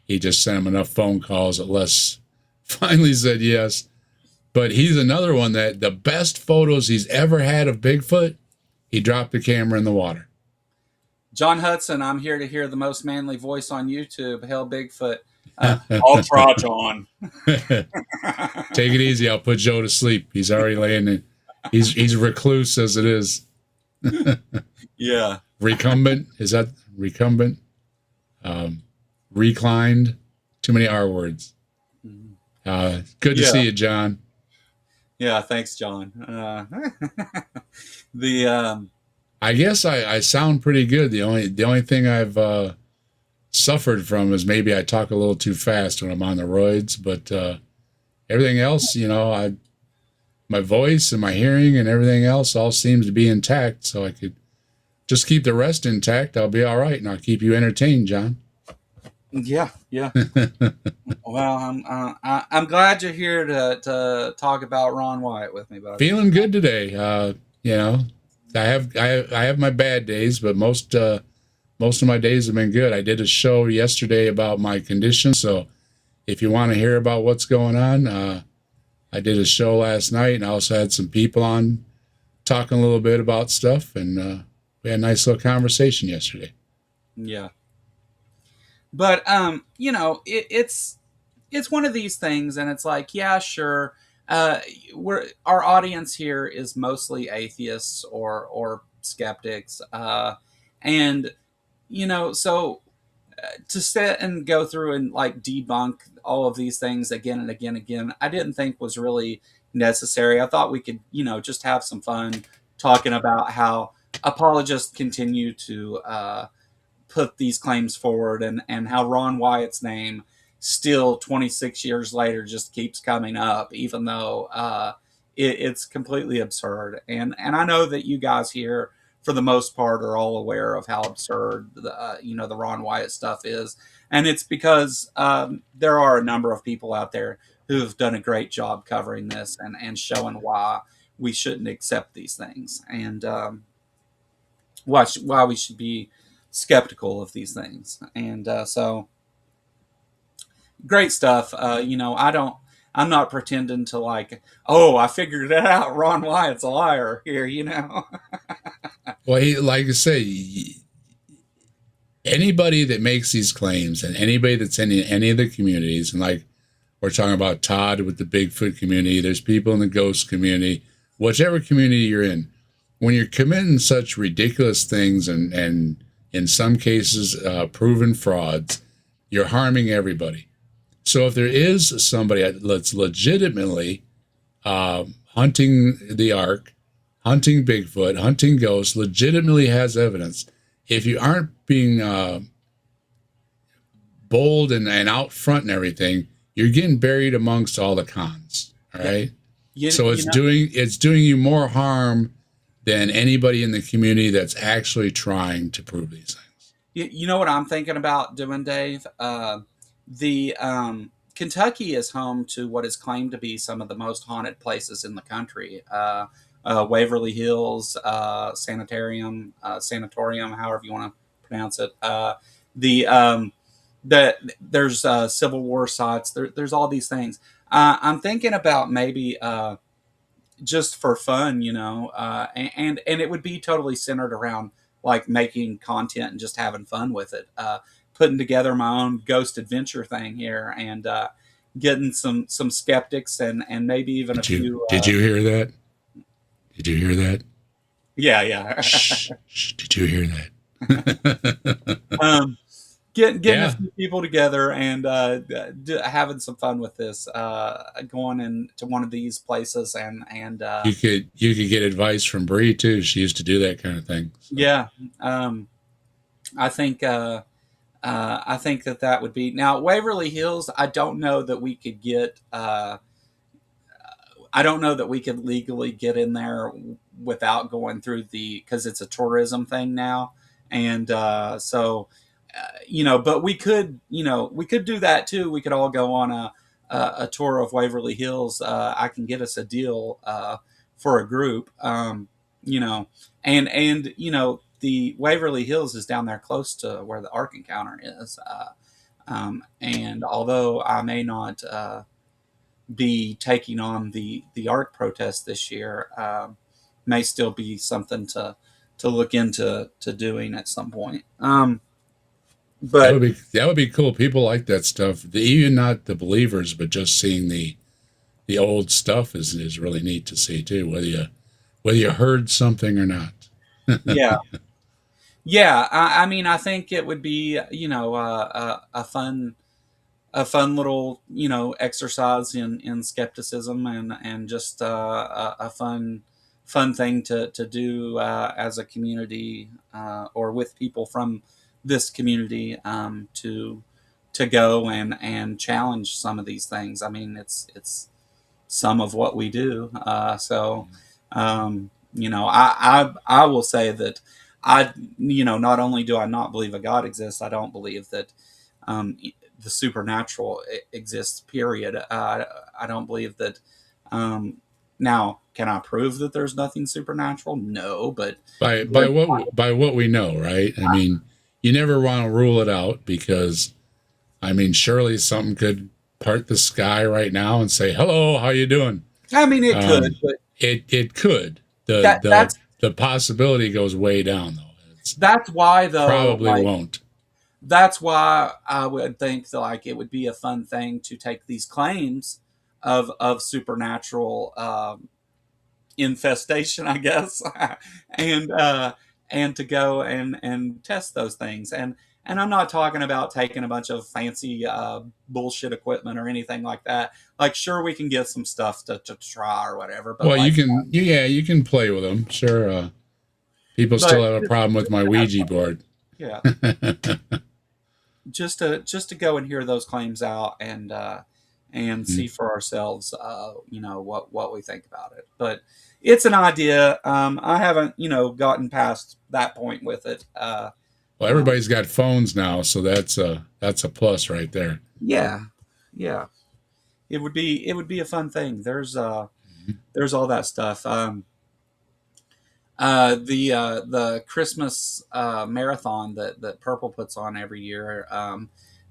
he just sent him enough phone calls that Les finally said yes. But he's another one that the best photos he's ever had of Bigfoot, he dropped the camera in the water. John Hudson, I'm here to hear the most manly voice on YouTube. Hail Bigfoot. I'll try, John. Take it easy. I'll put Joe to sleep. He's already laying in. He's recluse as it is. Yeah. Recumbent. Is that recumbent? Reclined. Too many R words. Good to see you, John. Yeah, thanks, John. I guess I sound pretty good. The only thing I've suffered from is maybe I talk a little too fast when I'm on the roids, but everything else, I my voice and my hearing and everything else all seems to be intact. So I could just keep the rest intact. I'll be all right, and I'll keep you entertained, John. Yeah, yeah. Well, I'm glad you're here to talk about Ron Wyatt with me, buddy. Feeling good today. You know, I have my bad days, but most of my days have been good. I did a show yesterday about my condition, so if you want to hear about what's going on, I did a show last night, and I also had some people on talking a little bit about stuff, and we had a nice little conversation yesterday. Yeah, but it's one of these things, and it's like, yeah, sure. We're Our audience here is mostly atheists or skeptics, and so to sit and go through and like debunk all of these things again and again and again, I didn't think was really necessary. I thought we could, just have some fun talking about how apologists continue to put these claims forward, and how Ron Wyatt's name still 26 years later just keeps coming up, even though it's completely absurd. And I know that you guys here, for the most part, are all aware of how absurd the Ron Wyatt stuff is, and it's because there are a number of people out there who have done a great job covering this and showing why we shouldn't accept these things, and why we should be skeptical of these things. And so great stuff. I'm not pretending to like, oh, I figured it out. Ron Wyatt's a liar here. Well, like I say, anybody that makes these claims and anybody that's in any of the communities, and like we're talking about Todd with the Bigfoot community, there's people in the ghost community, whichever community you're in, when you're committing such ridiculous things and in some cases proven frauds, you're harming everybody. So if there is somebody that's legitimately hunting the Ark, hunting Bigfoot, hunting ghosts, legitimately has evidence, if you aren't being bold and out front and everything, you're getting buried amongst all the cons. All Yeah. right. You, So you know, it's doing you more harm than anybody in the community that's actually trying to prove these things. you know what I'm thinking about doing, Dave? The Kentucky is home to what is claimed to be some of the most haunted places in the country. Waverly Hills Sanatorium, however you want to pronounce it. The There's Civil War sites. There's all these things. I'm thinking about maybe just for fun, and it would be totally centered around like making content and just having fun with it. Putting together my own ghost adventure thing here, and getting some skeptics and maybe even a Did you few. did you hear that? Did you hear that? Yeah, yeah. Shh, shh, did you hear that? um, getting a Yeah, few people together and having some fun with this, going into one of these places and you could get advice from Bree too. She used to do that kind of thing. So yeah. um, I think I think that would be now Waverly Hills. I don't know that we could get. I don't know that we could legally get in there without going through because it's a tourism thing now, and but we could do that too. We could all go on a tour of Waverly Hills. I can get us a deal for a group, and the Waverly Hills is down there close to where the Ark Encounter is, and although I may not be taking on the Ark protest this year, may still be something to look into to doing at some point. that But would be cool. People like that stuff. Even not the believers, but just seeing the old stuff is really neat to see too. Whether you heard something or not. yeah, yeah. I mean, I think it would be a fun little exercise in skepticism and just a fun thing to do as a community, or with people from this community, to go and challenge some of these things. I mean, it's some of what we do. I will say that not only do I not believe a God exists, I don't believe that the supernatural exists. Period. I don't believe that. Now, can I prove that there's nothing supernatural? No, but By what we know, right? I mean, you never want to rule it out because, I mean, surely something could part the sky right now and say, "Hello, how you doing?" I mean, it could, but It could. The that that's the possibility goes way down though. It's that's why though, probably like won't. that's why I would think that like it would be a fun thing to take these claims of supernatural infestation, I guess, and and to go and test those things. And I'm not talking about taking a bunch of fancy bullshit equipment or anything like that. Like, sure, we can get some stuff to try or whatever, but Well, like, you can play with them. Sure. People still but have a problem with my Ouija board. yeah, just to go and hear those claims out and see for ourselves, what we think about it. But it's an idea. I haven't, gotten past that point with it. Well, Um, everybody's got phones now, so that's a plus right there. yeah, yeah, it would be a fun thing. There's all that stuff. The Christmas marathon that Purple puts on every year.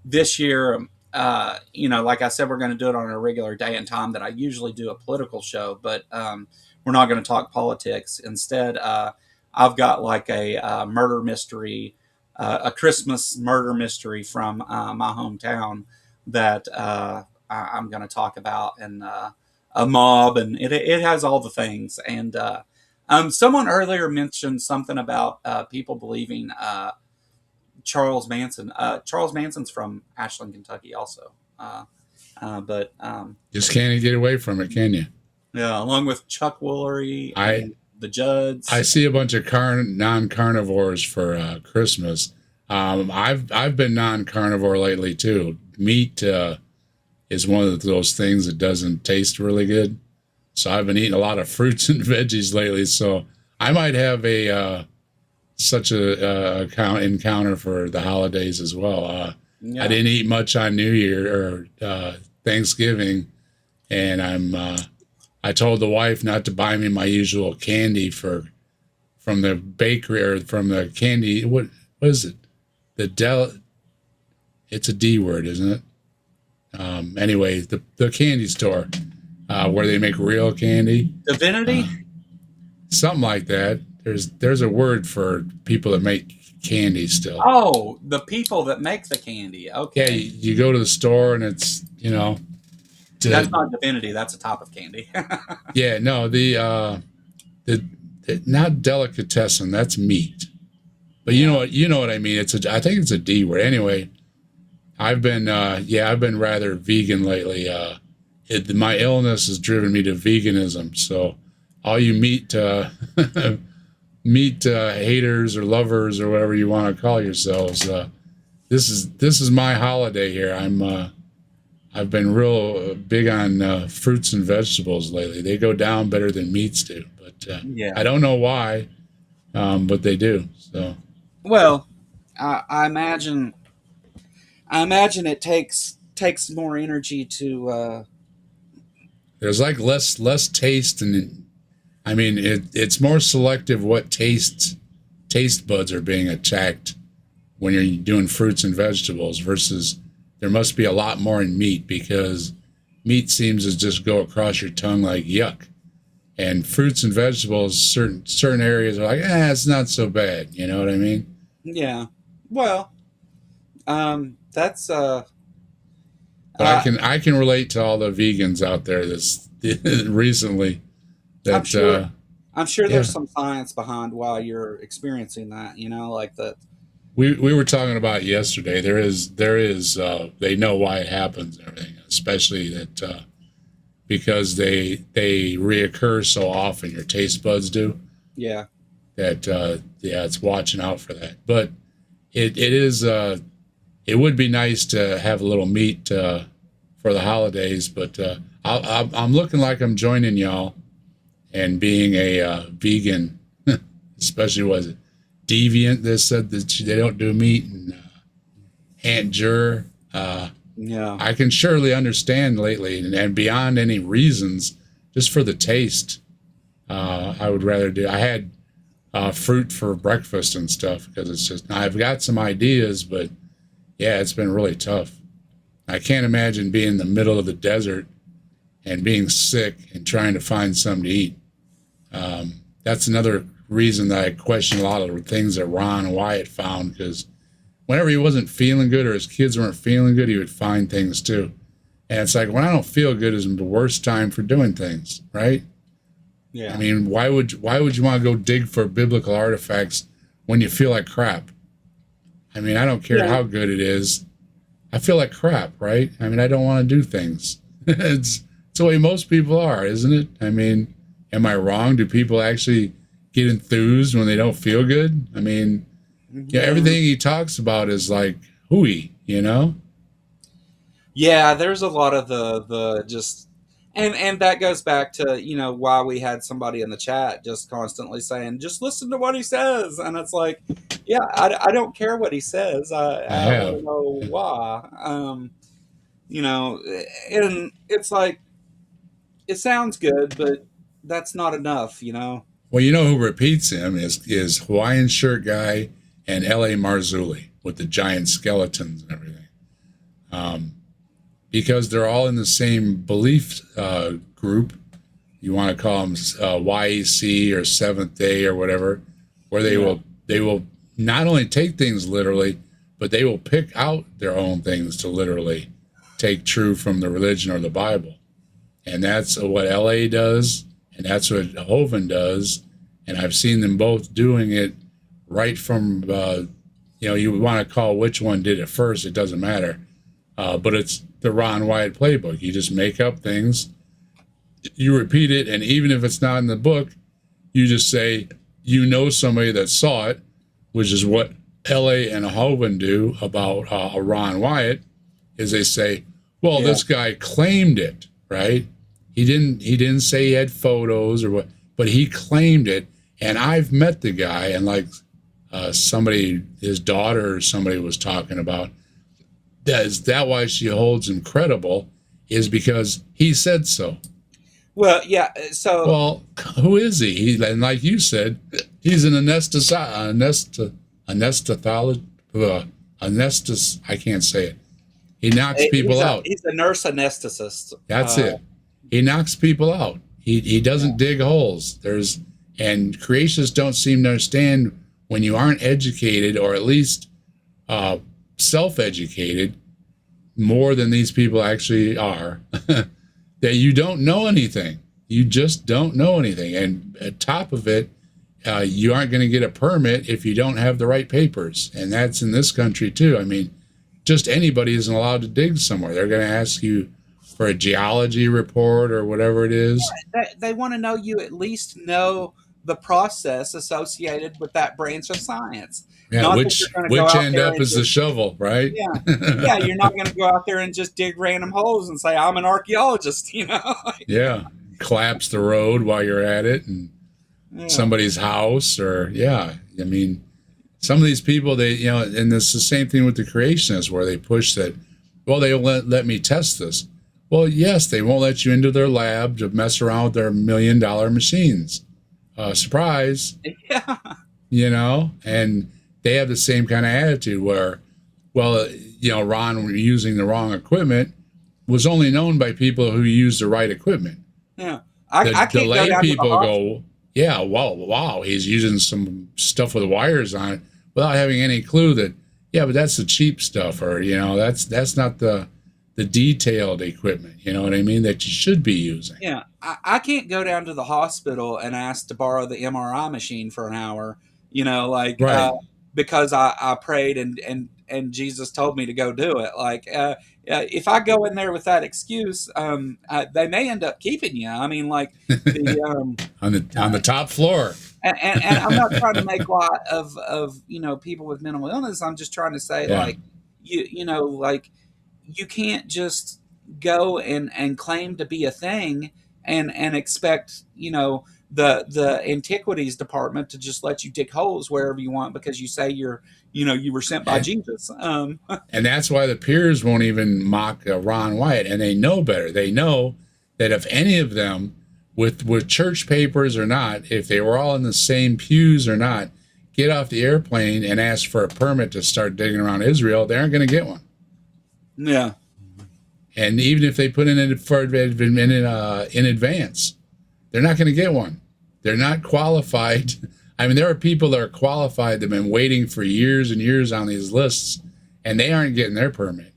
This year, like I said, we're going to do it on a regular day and time that I usually do a political show, but we're not going to talk politics. Instead, I've got like a murder mystery, a Christmas murder mystery from my hometown that I'm going to talk about, and a mob, and it has all the things. And someone earlier mentioned something about people believing Charles Manson. Charles Manson's from Ashland, Kentucky, also. But Just can't get away from it, can you? yeah, along with Chuck Woolery I and the Judds. I see a bunch of non-carnivores for Christmas. I've been non-carnivore lately too. Meat is one of those things that doesn't taste really good. So I've been eating a lot of fruits and veggies lately. So I might have a such a encounter for the holidays as well. Yeah. I didn't eat much on New Year or Thanksgiving, and I told the wife not to buy me my usual candy from the bakery or from the candy. What is it? It's a D word, isn't it? Anyway, the candy store where they make real candy. Divinity? Something like that. There's a word for people that make candy still. Oh, the people that make the candy. Okay. Yeah, you go to the store and it's That's not divinity. That's a type of candy. yeah, no, the not delicatessen. That's meat. But you know what I mean. I think it's a D word. Anyway, I've been rather vegan lately. My illness has driven me to veganism. So all you meat haters or lovers or whatever you want to call yourselves, this is my holiday here. I've been real big on fruits and vegetables lately. They go down better than meats do, but Yeah. I don't know why, but they do. So Well, I imagine it takes more energy to. there's like less taste, and I mean it's more selective what taste buds are being attacked when you're doing fruits and vegetables versus there must be a lot more in meat because meat seems to just go across your tongue like yuck. And fruits and vegetables, certain areas are like, it's not so bad. You know what I mean? Yeah. Well, that's But I can relate to all the vegans out there this recently. I'm That sure. I'm sure yeah, there's some science behind why you're experiencing that. Like that. we were talking about yesterday. There is they know why it happens and everything, especially that because they reoccur so often. Your taste buds do Yeah. that. Yeah, it's watching out for that. But it is. It would be nice to have a little meat for the holidays. But I'm looking like I'm joining y'all and being a vegan, especially was it Deviant that said that they don't do meat, and Aunt Jur. Yeah. I can surely understand lately, and beyond any reasons, just for the taste, I would rather do. I had fruit for breakfast and stuff because it's just. I've got some ideas, but yeah, it's been really tough. I can't imagine being in the middle of the desert and being sick and trying to find something to eat. That's another reason that I question a lot of the things that Ron and Wyatt found, because whenever he wasn't feeling good or his kids weren't feeling good, he would find things too. And it's like, when I don't feel good is the worst time for doing things, right? Yeah. I mean, why would you want to go dig for biblical artifacts when you feel like crap? I mean, I don't care how good it is. I feel like crap, right? I mean, I don't want to do things. It's the way most people are, isn't it? I mean, am I wrong? Do people actually get enthused when they don't feel good? I mean, yeah, everything he talks about is like hooey, you know? Yeah, there's a lot of the just, and that goes back to, why we had somebody in the chat just constantly saying, just listen to what he says. And it's like, yeah, I don't care what he says. I I want have. to know why. You know, and it's like, it sounds good, but that's not enough. Well, you know who repeats him is Hawaiian shirt guy and L.A. Marzulli with the giant skeletons and everything. Um, because they're all in the same belief group. You want to call them YAC or Seventh Day or whatever, where they will not only take things literally, but they will pick out their own things to literally take true from the religion or the Bible. And that's what LA does, and that's what Hovind does. And I've seen them both doing it right from, you want to call which one did it first, it doesn't matter. But it's the Ron Wyatt playbook. You just make up things, you repeat it, and even if it's not in the book, you just say, somebody that saw it, which is what LA and Hovind do about Ron Wyatt, is they say, well, this guy claimed it, right? He didn't say he had photos or what, but he claimed it. And I've met the guy, and like somebody, his daughter or somebody was talking about, is that why she holds him credible? Is because he said so. Well, yeah. So, well, who is he? And like you said, he's an I can't say it. He knocks people out. He's a nurse anesthetist. That's it. He knocks people out. He doesn't dig holes. And creationists don't seem to understand when you aren't educated, or at least self-educated more than these people actually are, that you don't know anything. You just don't know anything. And at top of it, you aren't going to get a permit if you don't have the right papers. And that's in this country too. I mean, just anybody isn't allowed to dig somewhere. They're going to ask you for a geology report or whatever it is. They want to know you at least know the process associated with that branch of science. Yeah, not which end up is the shovel, right? Yeah, you're not going to go out there and just dig random holes and say, I'm an archaeologist, Yeah, collapse the road while you're at it, and somebody's house, or I mean, some of these people, they, and it's the same thing with the creationists, where they push that, well, they won't let me test this. Well, yes, they won't let you into their lab to mess around with their $1 million machines. Surprise. Yeah. And they have the same kind of attitude where, well, Ron using the wrong equipment was only known by people who use the right equipment. Yeah. I the lay people go, yeah, wow, he's using some stuff with wires on it without having any clue that, yeah, but that's the cheap stuff, or, that's not the detailed equipment, you know what I mean, that you should be using. Yeah. I can't go down to the hospital and ask to borrow the MRI machine for an hour, right. because I prayed and Jesus told me to go do it. Like, if I go in there with that excuse, they may end up keeping you. I mean, like the On the top floor. and I'm not trying to make light of people with mental illness. I'm just trying to say, Yeah. like, like, you can't just go and claim to be a thing and expect the antiquities department to just let you dig holes wherever you want because you say you were sent by And, Jesus. and that's why the peers won't even mock Ron Wyatt, and they know better. They know that if any of them, with church papers or not, if they were all in the same pews or not, get off the airplane and ask for a permit to start digging around Israel, they aren't going to get one. Yeah. And even if they put in in advance, they're not going to get one. They're not qualified. I mean, there are people that are qualified that have been waiting for years and years on these lists, and they aren't getting their permit.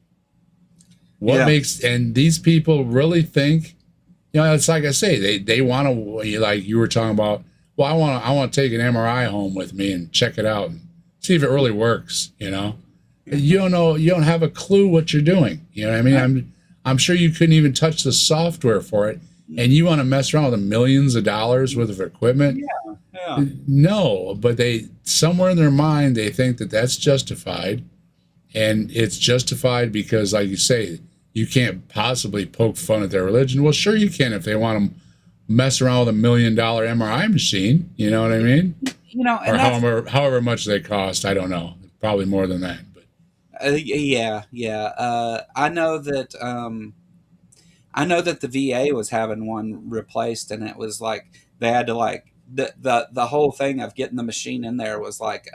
And these people really think, it's like I say, they want to, like you were talking about, well, I want to take an MRI home with me and check it out and see if it really works, You don't know, you don't have a clue what you're doing. You know what I mean? I'm sure you couldn't even touch the software for it, and you want to mess around with the millions of dollars worth of equipment. Yeah. No, but somewhere in their mind, they think that that's justified, and it's justified because, like you say, you can't possibly poke fun at their religion. Well, sure you can if they want to mess around with $1 million MRI machine. You know what I mean? And or however much they cost. I don't know. Probably more than that. But yeah. I know that the VA was having one replaced, and it was like they had to like the whole thing of getting the machine in there was like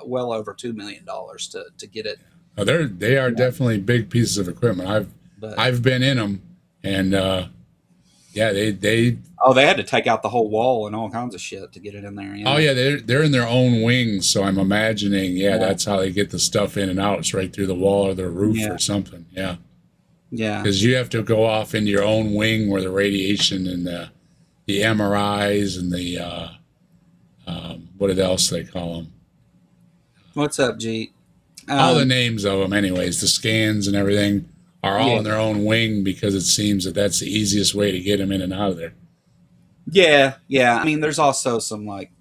well over $2 million to get it. They are definitely big pieces of equipment. I've been in them, and they had to take out the whole wall and all kinds of shit to get it in there. Oh yeah, they're in their own wings, so I'm imagining that's how they get the stuff in and out. It's right through the wall or the roof or something. Yeah. Because you have to go off into your own wing where the radiation and the MRIs and the what else they call them. What's up, G? All the names of them, anyways, the scans and everything are all in their own wing because it seems that that's the easiest way to get them in and out of there. Yeah. I mean, there's also some like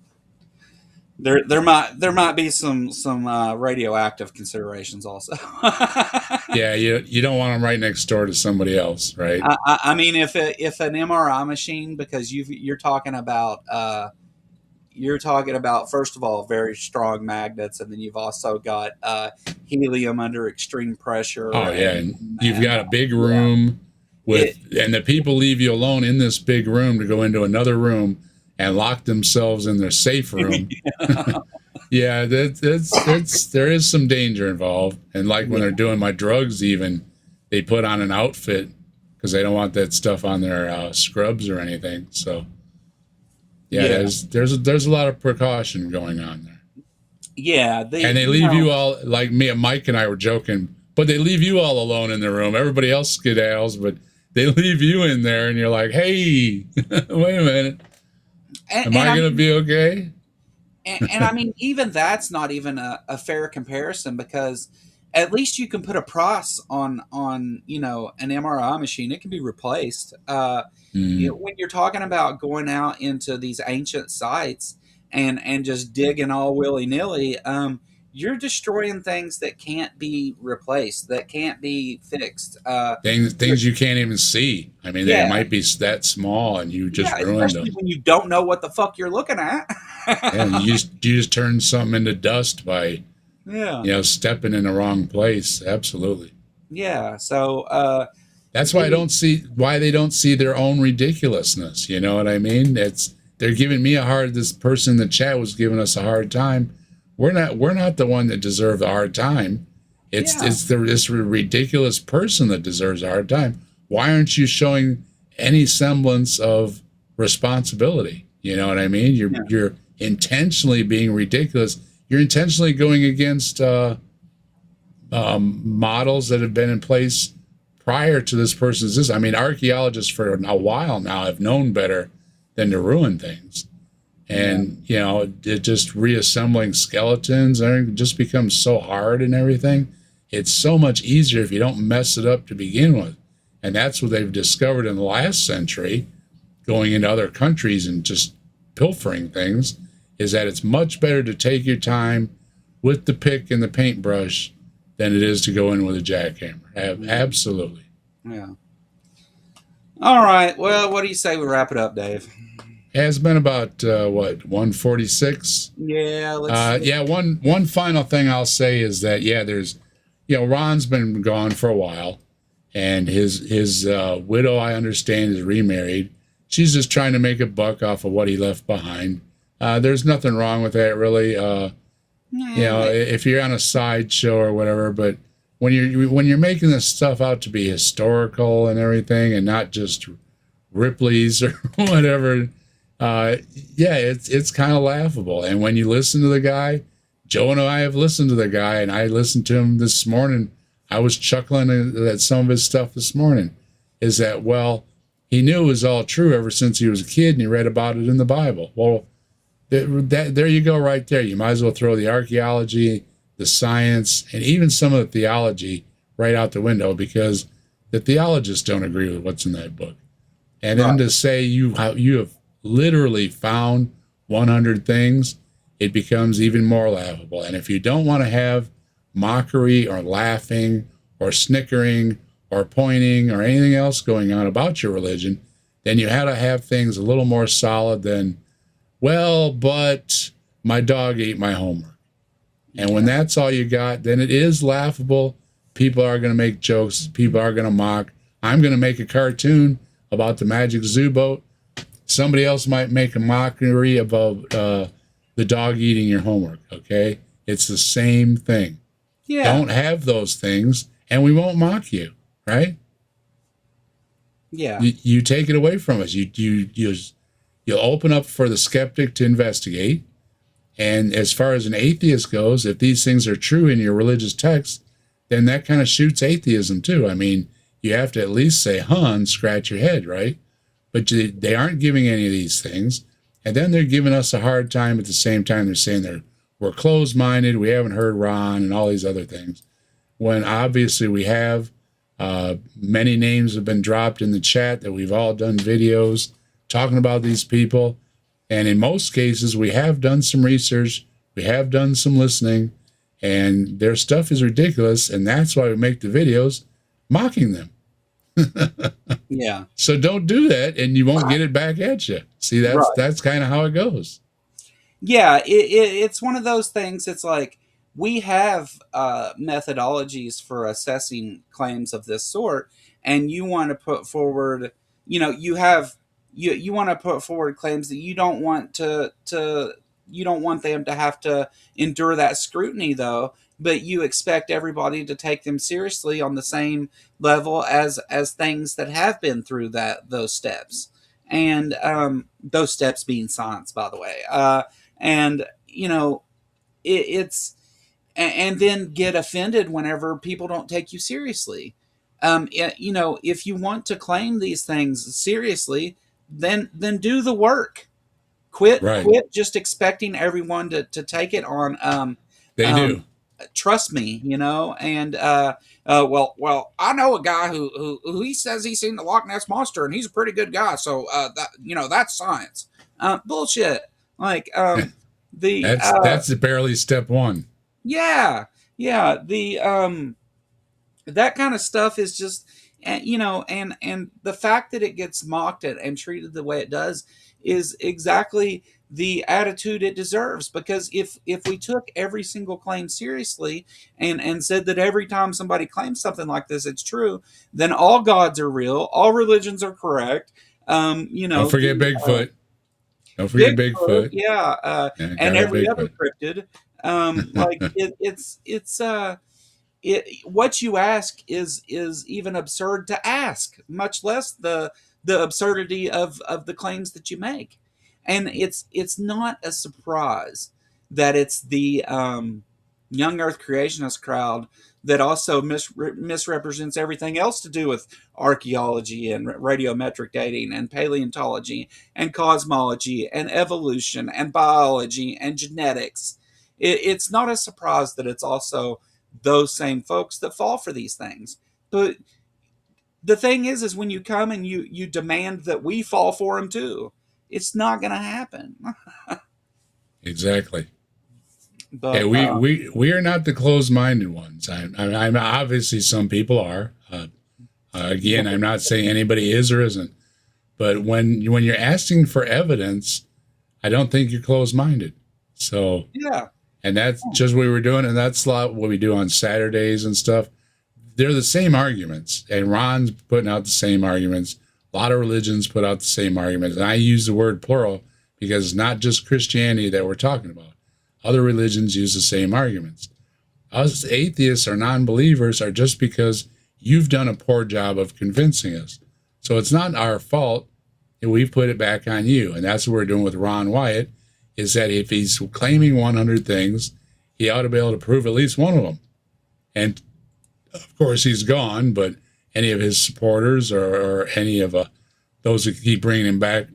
there might be some radioactive considerations also. Yeah, you don't want them right next door to somebody else, right? I mean, if an MRI machine, because you're talking about first of all very strong magnets, and then you've also got helium under extreme pressure. Oh yeah, and you've got a big room and the people leave you alone in this big room to go into another room and lock themselves in their safe room. Yeah, there is some danger involved. And like when they're doing my drugs, even they put on an outfit because they don't want that stuff on their scrubs or anything. So there's a lot of precaution going on there. Yeah, and they leave you all, like me and Mike and I were joking, but they leave you all alone in the room. Everybody else skedaddles, but they leave you in there, and you're like, hey, wait a minute. Am I going to be okay? And I mean, even that's not even a fair comparison, because at least you can put a price on an MRI machine. It can be replaced. When you're talking about going out into these ancient sites and just digging all willy-nilly, you're destroying things that can't be replaced, that can't be fixed. Things you can't even see. I mean, they might be that small, and you just ruined them. Especially when you don't know what the fuck you're looking at. And you just turn something into dust by, stepping in the wrong place. Absolutely. Yeah. So that's why they don't see their own ridiculousness. You know what I mean? They're giving me this person in the chat was giving us a hard time. We're not the one that deserve the hard time. It's this ridiculous person that deserves a hard time. Why aren't you showing any semblance of responsibility? You know what I mean? You're intentionally being ridiculous. You're intentionally going against models that have been in place prior to this person's existence. I mean, archaeologists for a while now have known better than to ruin things. Yeah. And it just reassembling skeletons and it just becomes so hard and everything. It's so much easier if you don't mess it up to begin with. And that's what they've discovered in the last century, going into other countries and just pilfering things, is that it's much better to take your time with the pick and the paintbrush than it is to go in with a jackhammer. Absolutely. Yeah. All right. Well, what do you say we wrap it up, Dave? It has been about what, 146. Yeah. Let's Yeah, one final thing I'll say is that, yeah, there's, Ron's been gone for a while, and his widow, I understand, is remarried. She's just trying to make a buck off of what he left behind. There's nothing wrong with that, really. If you're on a sideshow or whatever, but when you're making this stuff out to be historical and everything, and not just Ripley's or whatever, yeah, it's kind of laughable. And when you listen to the guy, Joe and I have listened to the guy, and I listened to him this morning. I was chuckling at some of his stuff this morning. Is that, well, he knew it was all true ever since he was a kid, and he read about it in the Bible. Well, there you go, right there. You might as well throw the archaeology, the science, and even some of the theology right out the window, because the theologists don't agree with what's in that book. And then to say you have literally found 100 things, it becomes even more laughable. And if you don't want to have mockery or laughing or snickering or pointing or anything else going on about your religion, then you had to have things a little more solid than, well, but my dog ate my homework. And when that's all you got, then it is laughable. People are going to make jokes. People are going to mock. I'm going to make a cartoon about the Magic Zoo boat. Somebody else might make a mockery about the dog eating your homework, okay? It's the same thing. Yeah. Don't have those things, and we won't mock you, right? Yeah. You take it away from us. You'll open up for the skeptic to investigate. And as far as an atheist goes, if these things are true in your religious text, then that kind of shoots atheism too. I mean, you have to at least say, and scratch your head, right? But they aren't giving any of these things. And then they're giving us a hard time at the same time. They're saying we're closed-minded, we haven't heard Ron, and all these other things. When obviously we have, many names have been dropped in the chat that we've all done videos talking about these people. And in most cases, we have done some research, we have done some listening, and their stuff is ridiculous. And that's why we make the videos mocking them. Yeah. So don't do that, and you won't get it back at you. See, that's kind of how it goes. Yeah, it's one of those things. It's like we have methodologies for assessing claims of this sort, and you want to put forward, you want to put forward claims that you don't want you don't want them to have to endure that scrutiny, though. But you expect everybody to take them seriously on the same level as things that have been through those steps, and those steps being science, by the way. And it's and then get offended whenever people don't take you seriously. If you want to claim these things seriously, then do the work. Right. Quit just expecting everyone to take it on. They do. Trust me, and well, I know a guy who he says he's seen the Loch Ness monster, and he's a pretty good guy. So that's science. Bullshit. Like the that's barely step one. yeah, the that kind of stuff is just, and the fact that it gets mocked and treated the way it does is exactly the attitude it deserves. Because if we took every single claim seriously and said that every time somebody claims something like this it's true, then all gods are real, all religions are correct. Don't forget Bigfoot. Don't forget Bigfoot. Yeah, and every other cryptid. Like what you ask is even absurd to ask, much less the absurdity of the claims that you make. And it's not a surprise that it's the young Earth creationist crowd that also misrepresents everything else to do with archaeology and radiometric dating and paleontology and cosmology and evolution and biology and genetics. It's not a surprise that it's also those same folks that fall for these things. But the thing is when you come and you demand that we fall for them too, it's not going to happen. Exactly. Yeah, But we are not the closed-minded ones. I'm obviously some people are. Again, I'm not saying anybody is or isn't, but when you're asking for evidence, I don't think you're closed-minded. So, yeah, and that's just what we were doing, and that's a lot what we do on Saturdays and stuff. They're the same arguments, and Ron's putting out the same arguments. A lot of religions put out the same arguments, and I use the word plural because it's not just Christianity that we're talking about. Other religions use the same arguments. Us atheists or non-believers are just because you've done a poor job of convincing us. So it's not our fault, and we've put it back on you. And that's what we're doing with Ron Wyatt, is that if he's claiming 100 things, he ought to be able to prove at least one of them. And of course, he's gone, but any of his supporters or any of those that keep bringing him back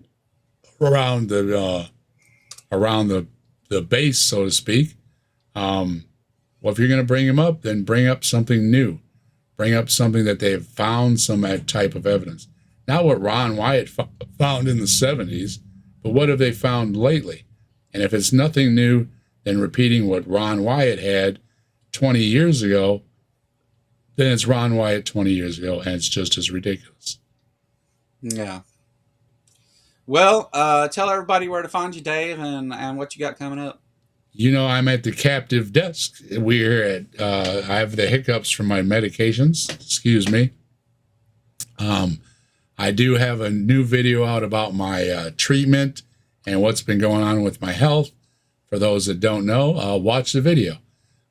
around the base, so to speak. Well, if you're going to bring him up, then bring up something new. Bring up something that they've found some type of evidence. Not what Ron Wyatt found in the 70s, but what have they found lately? And if it's nothing new, then repeating what Ron Wyatt had 20 years ago, then it's Ron Wyatt 20 years ago, and it's just as ridiculous. yeah. Well, tell everybody where to find you, Dave, and what you got coming up. You know, I'm at the captive desk. We're at, I have the hiccups from my medications. Excuse me. I do have a new video out about my treatment and what's been going on with my health. For those that don't know, watch the video.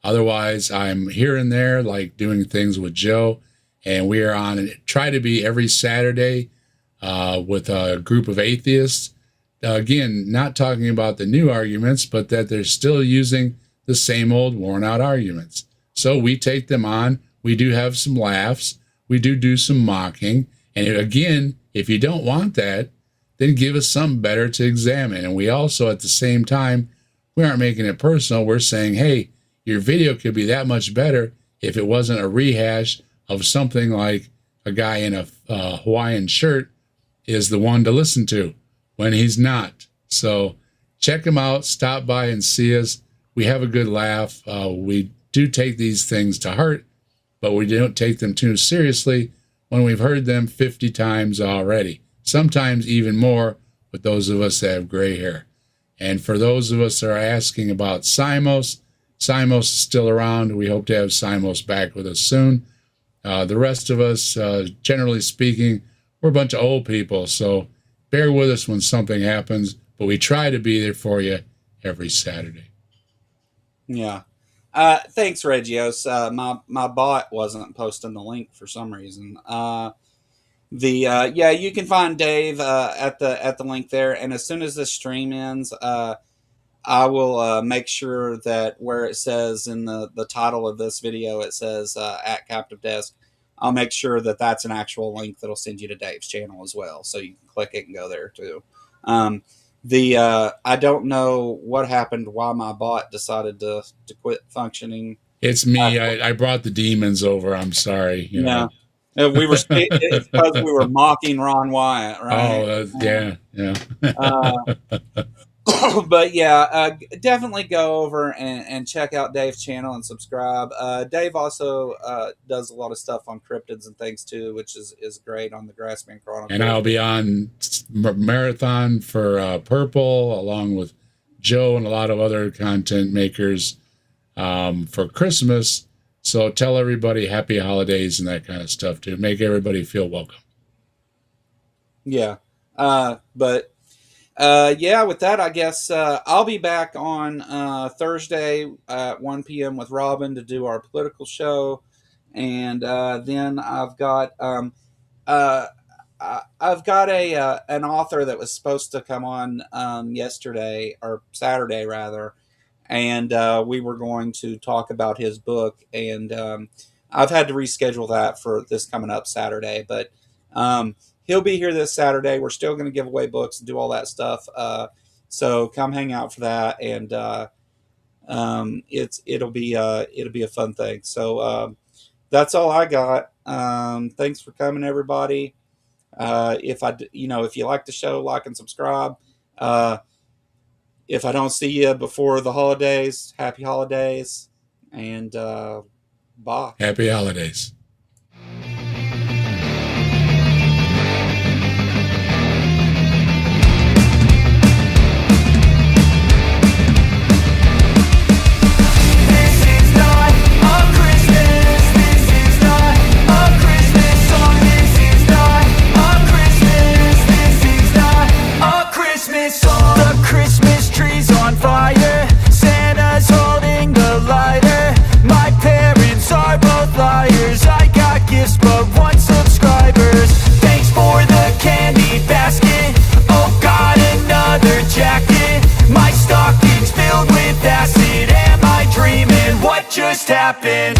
Otherwise, I'm here and there, like doing things with Joe, and we are on, try to be every Saturday with a group of atheists. Again, not talking about the new arguments, but that they're still using the same old worn out arguments. So we take them on. We do have some laughs. We do some mocking. And again, if you don't want that, then give us something better to examine. And we also, at the same time, we aren't making it personal. We're saying, hey, your video could be that much better if it wasn't a rehash of something like a guy in a Hawaiian shirt is the one to listen to when he's not. So check him out. Stop by and see us. We have a good laugh. We do take these things to heart, but we don't take them too seriously when we've heard them 50 times already. Sometimes even more with those of us that have gray hair. And for those of us that are asking about Simos, Simos is still around. We hope to have Simos back with us soon. The rest of us, generally speaking, we're a bunch of old people, so bear with us when something happens, but we try to be there for you every Saturday. Yeah. Thanks, Regios. My bot wasn't posting the link for some reason. Yeah, you can find Dave at the link there, and as soon as this stream ends, I will make sure that where it says in the title of this video, it says at Captive Desk. I'll make sure that that's an actual link that'll send you to Dave's channel as well, so you can click it and go there too. I don't know what happened, why my bot decided to quit functioning. It's me. I brought the demons over. I'm sorry. You know. We were it's because we were mocking Ron Wyatt, right? Oh, yeah. But yeah, definitely go over and check out Dave's channel and subscribe. Dave also does a lot of stuff on cryptids and things too, which is great on the Grassman Chronicles. And I'll be on Marathon for Purple, along with Joe and a lot of other content makers for Christmas. So tell everybody happy holidays and that kind of stuff to make everybody feel welcome. Yeah. Yeah, with that, I guess I'll be back on Thursday at 1 p.m. with Robin to do our political show. And then I've got an author that was supposed to come on yesterday or Saturday rather, and we were going to talk about his book. And I've had to reschedule that for this coming up Saturday, but he'll be here this Saturday. We're still going to give away books and do all that stuff. So come hang out for that, and it'll be a fun thing. So that's all I got. Thanks for coming, everybody. If you like the show, like and subscribe. If I don't see you before the holidays, happy holidays, and bye. Happy holidays. Just happened.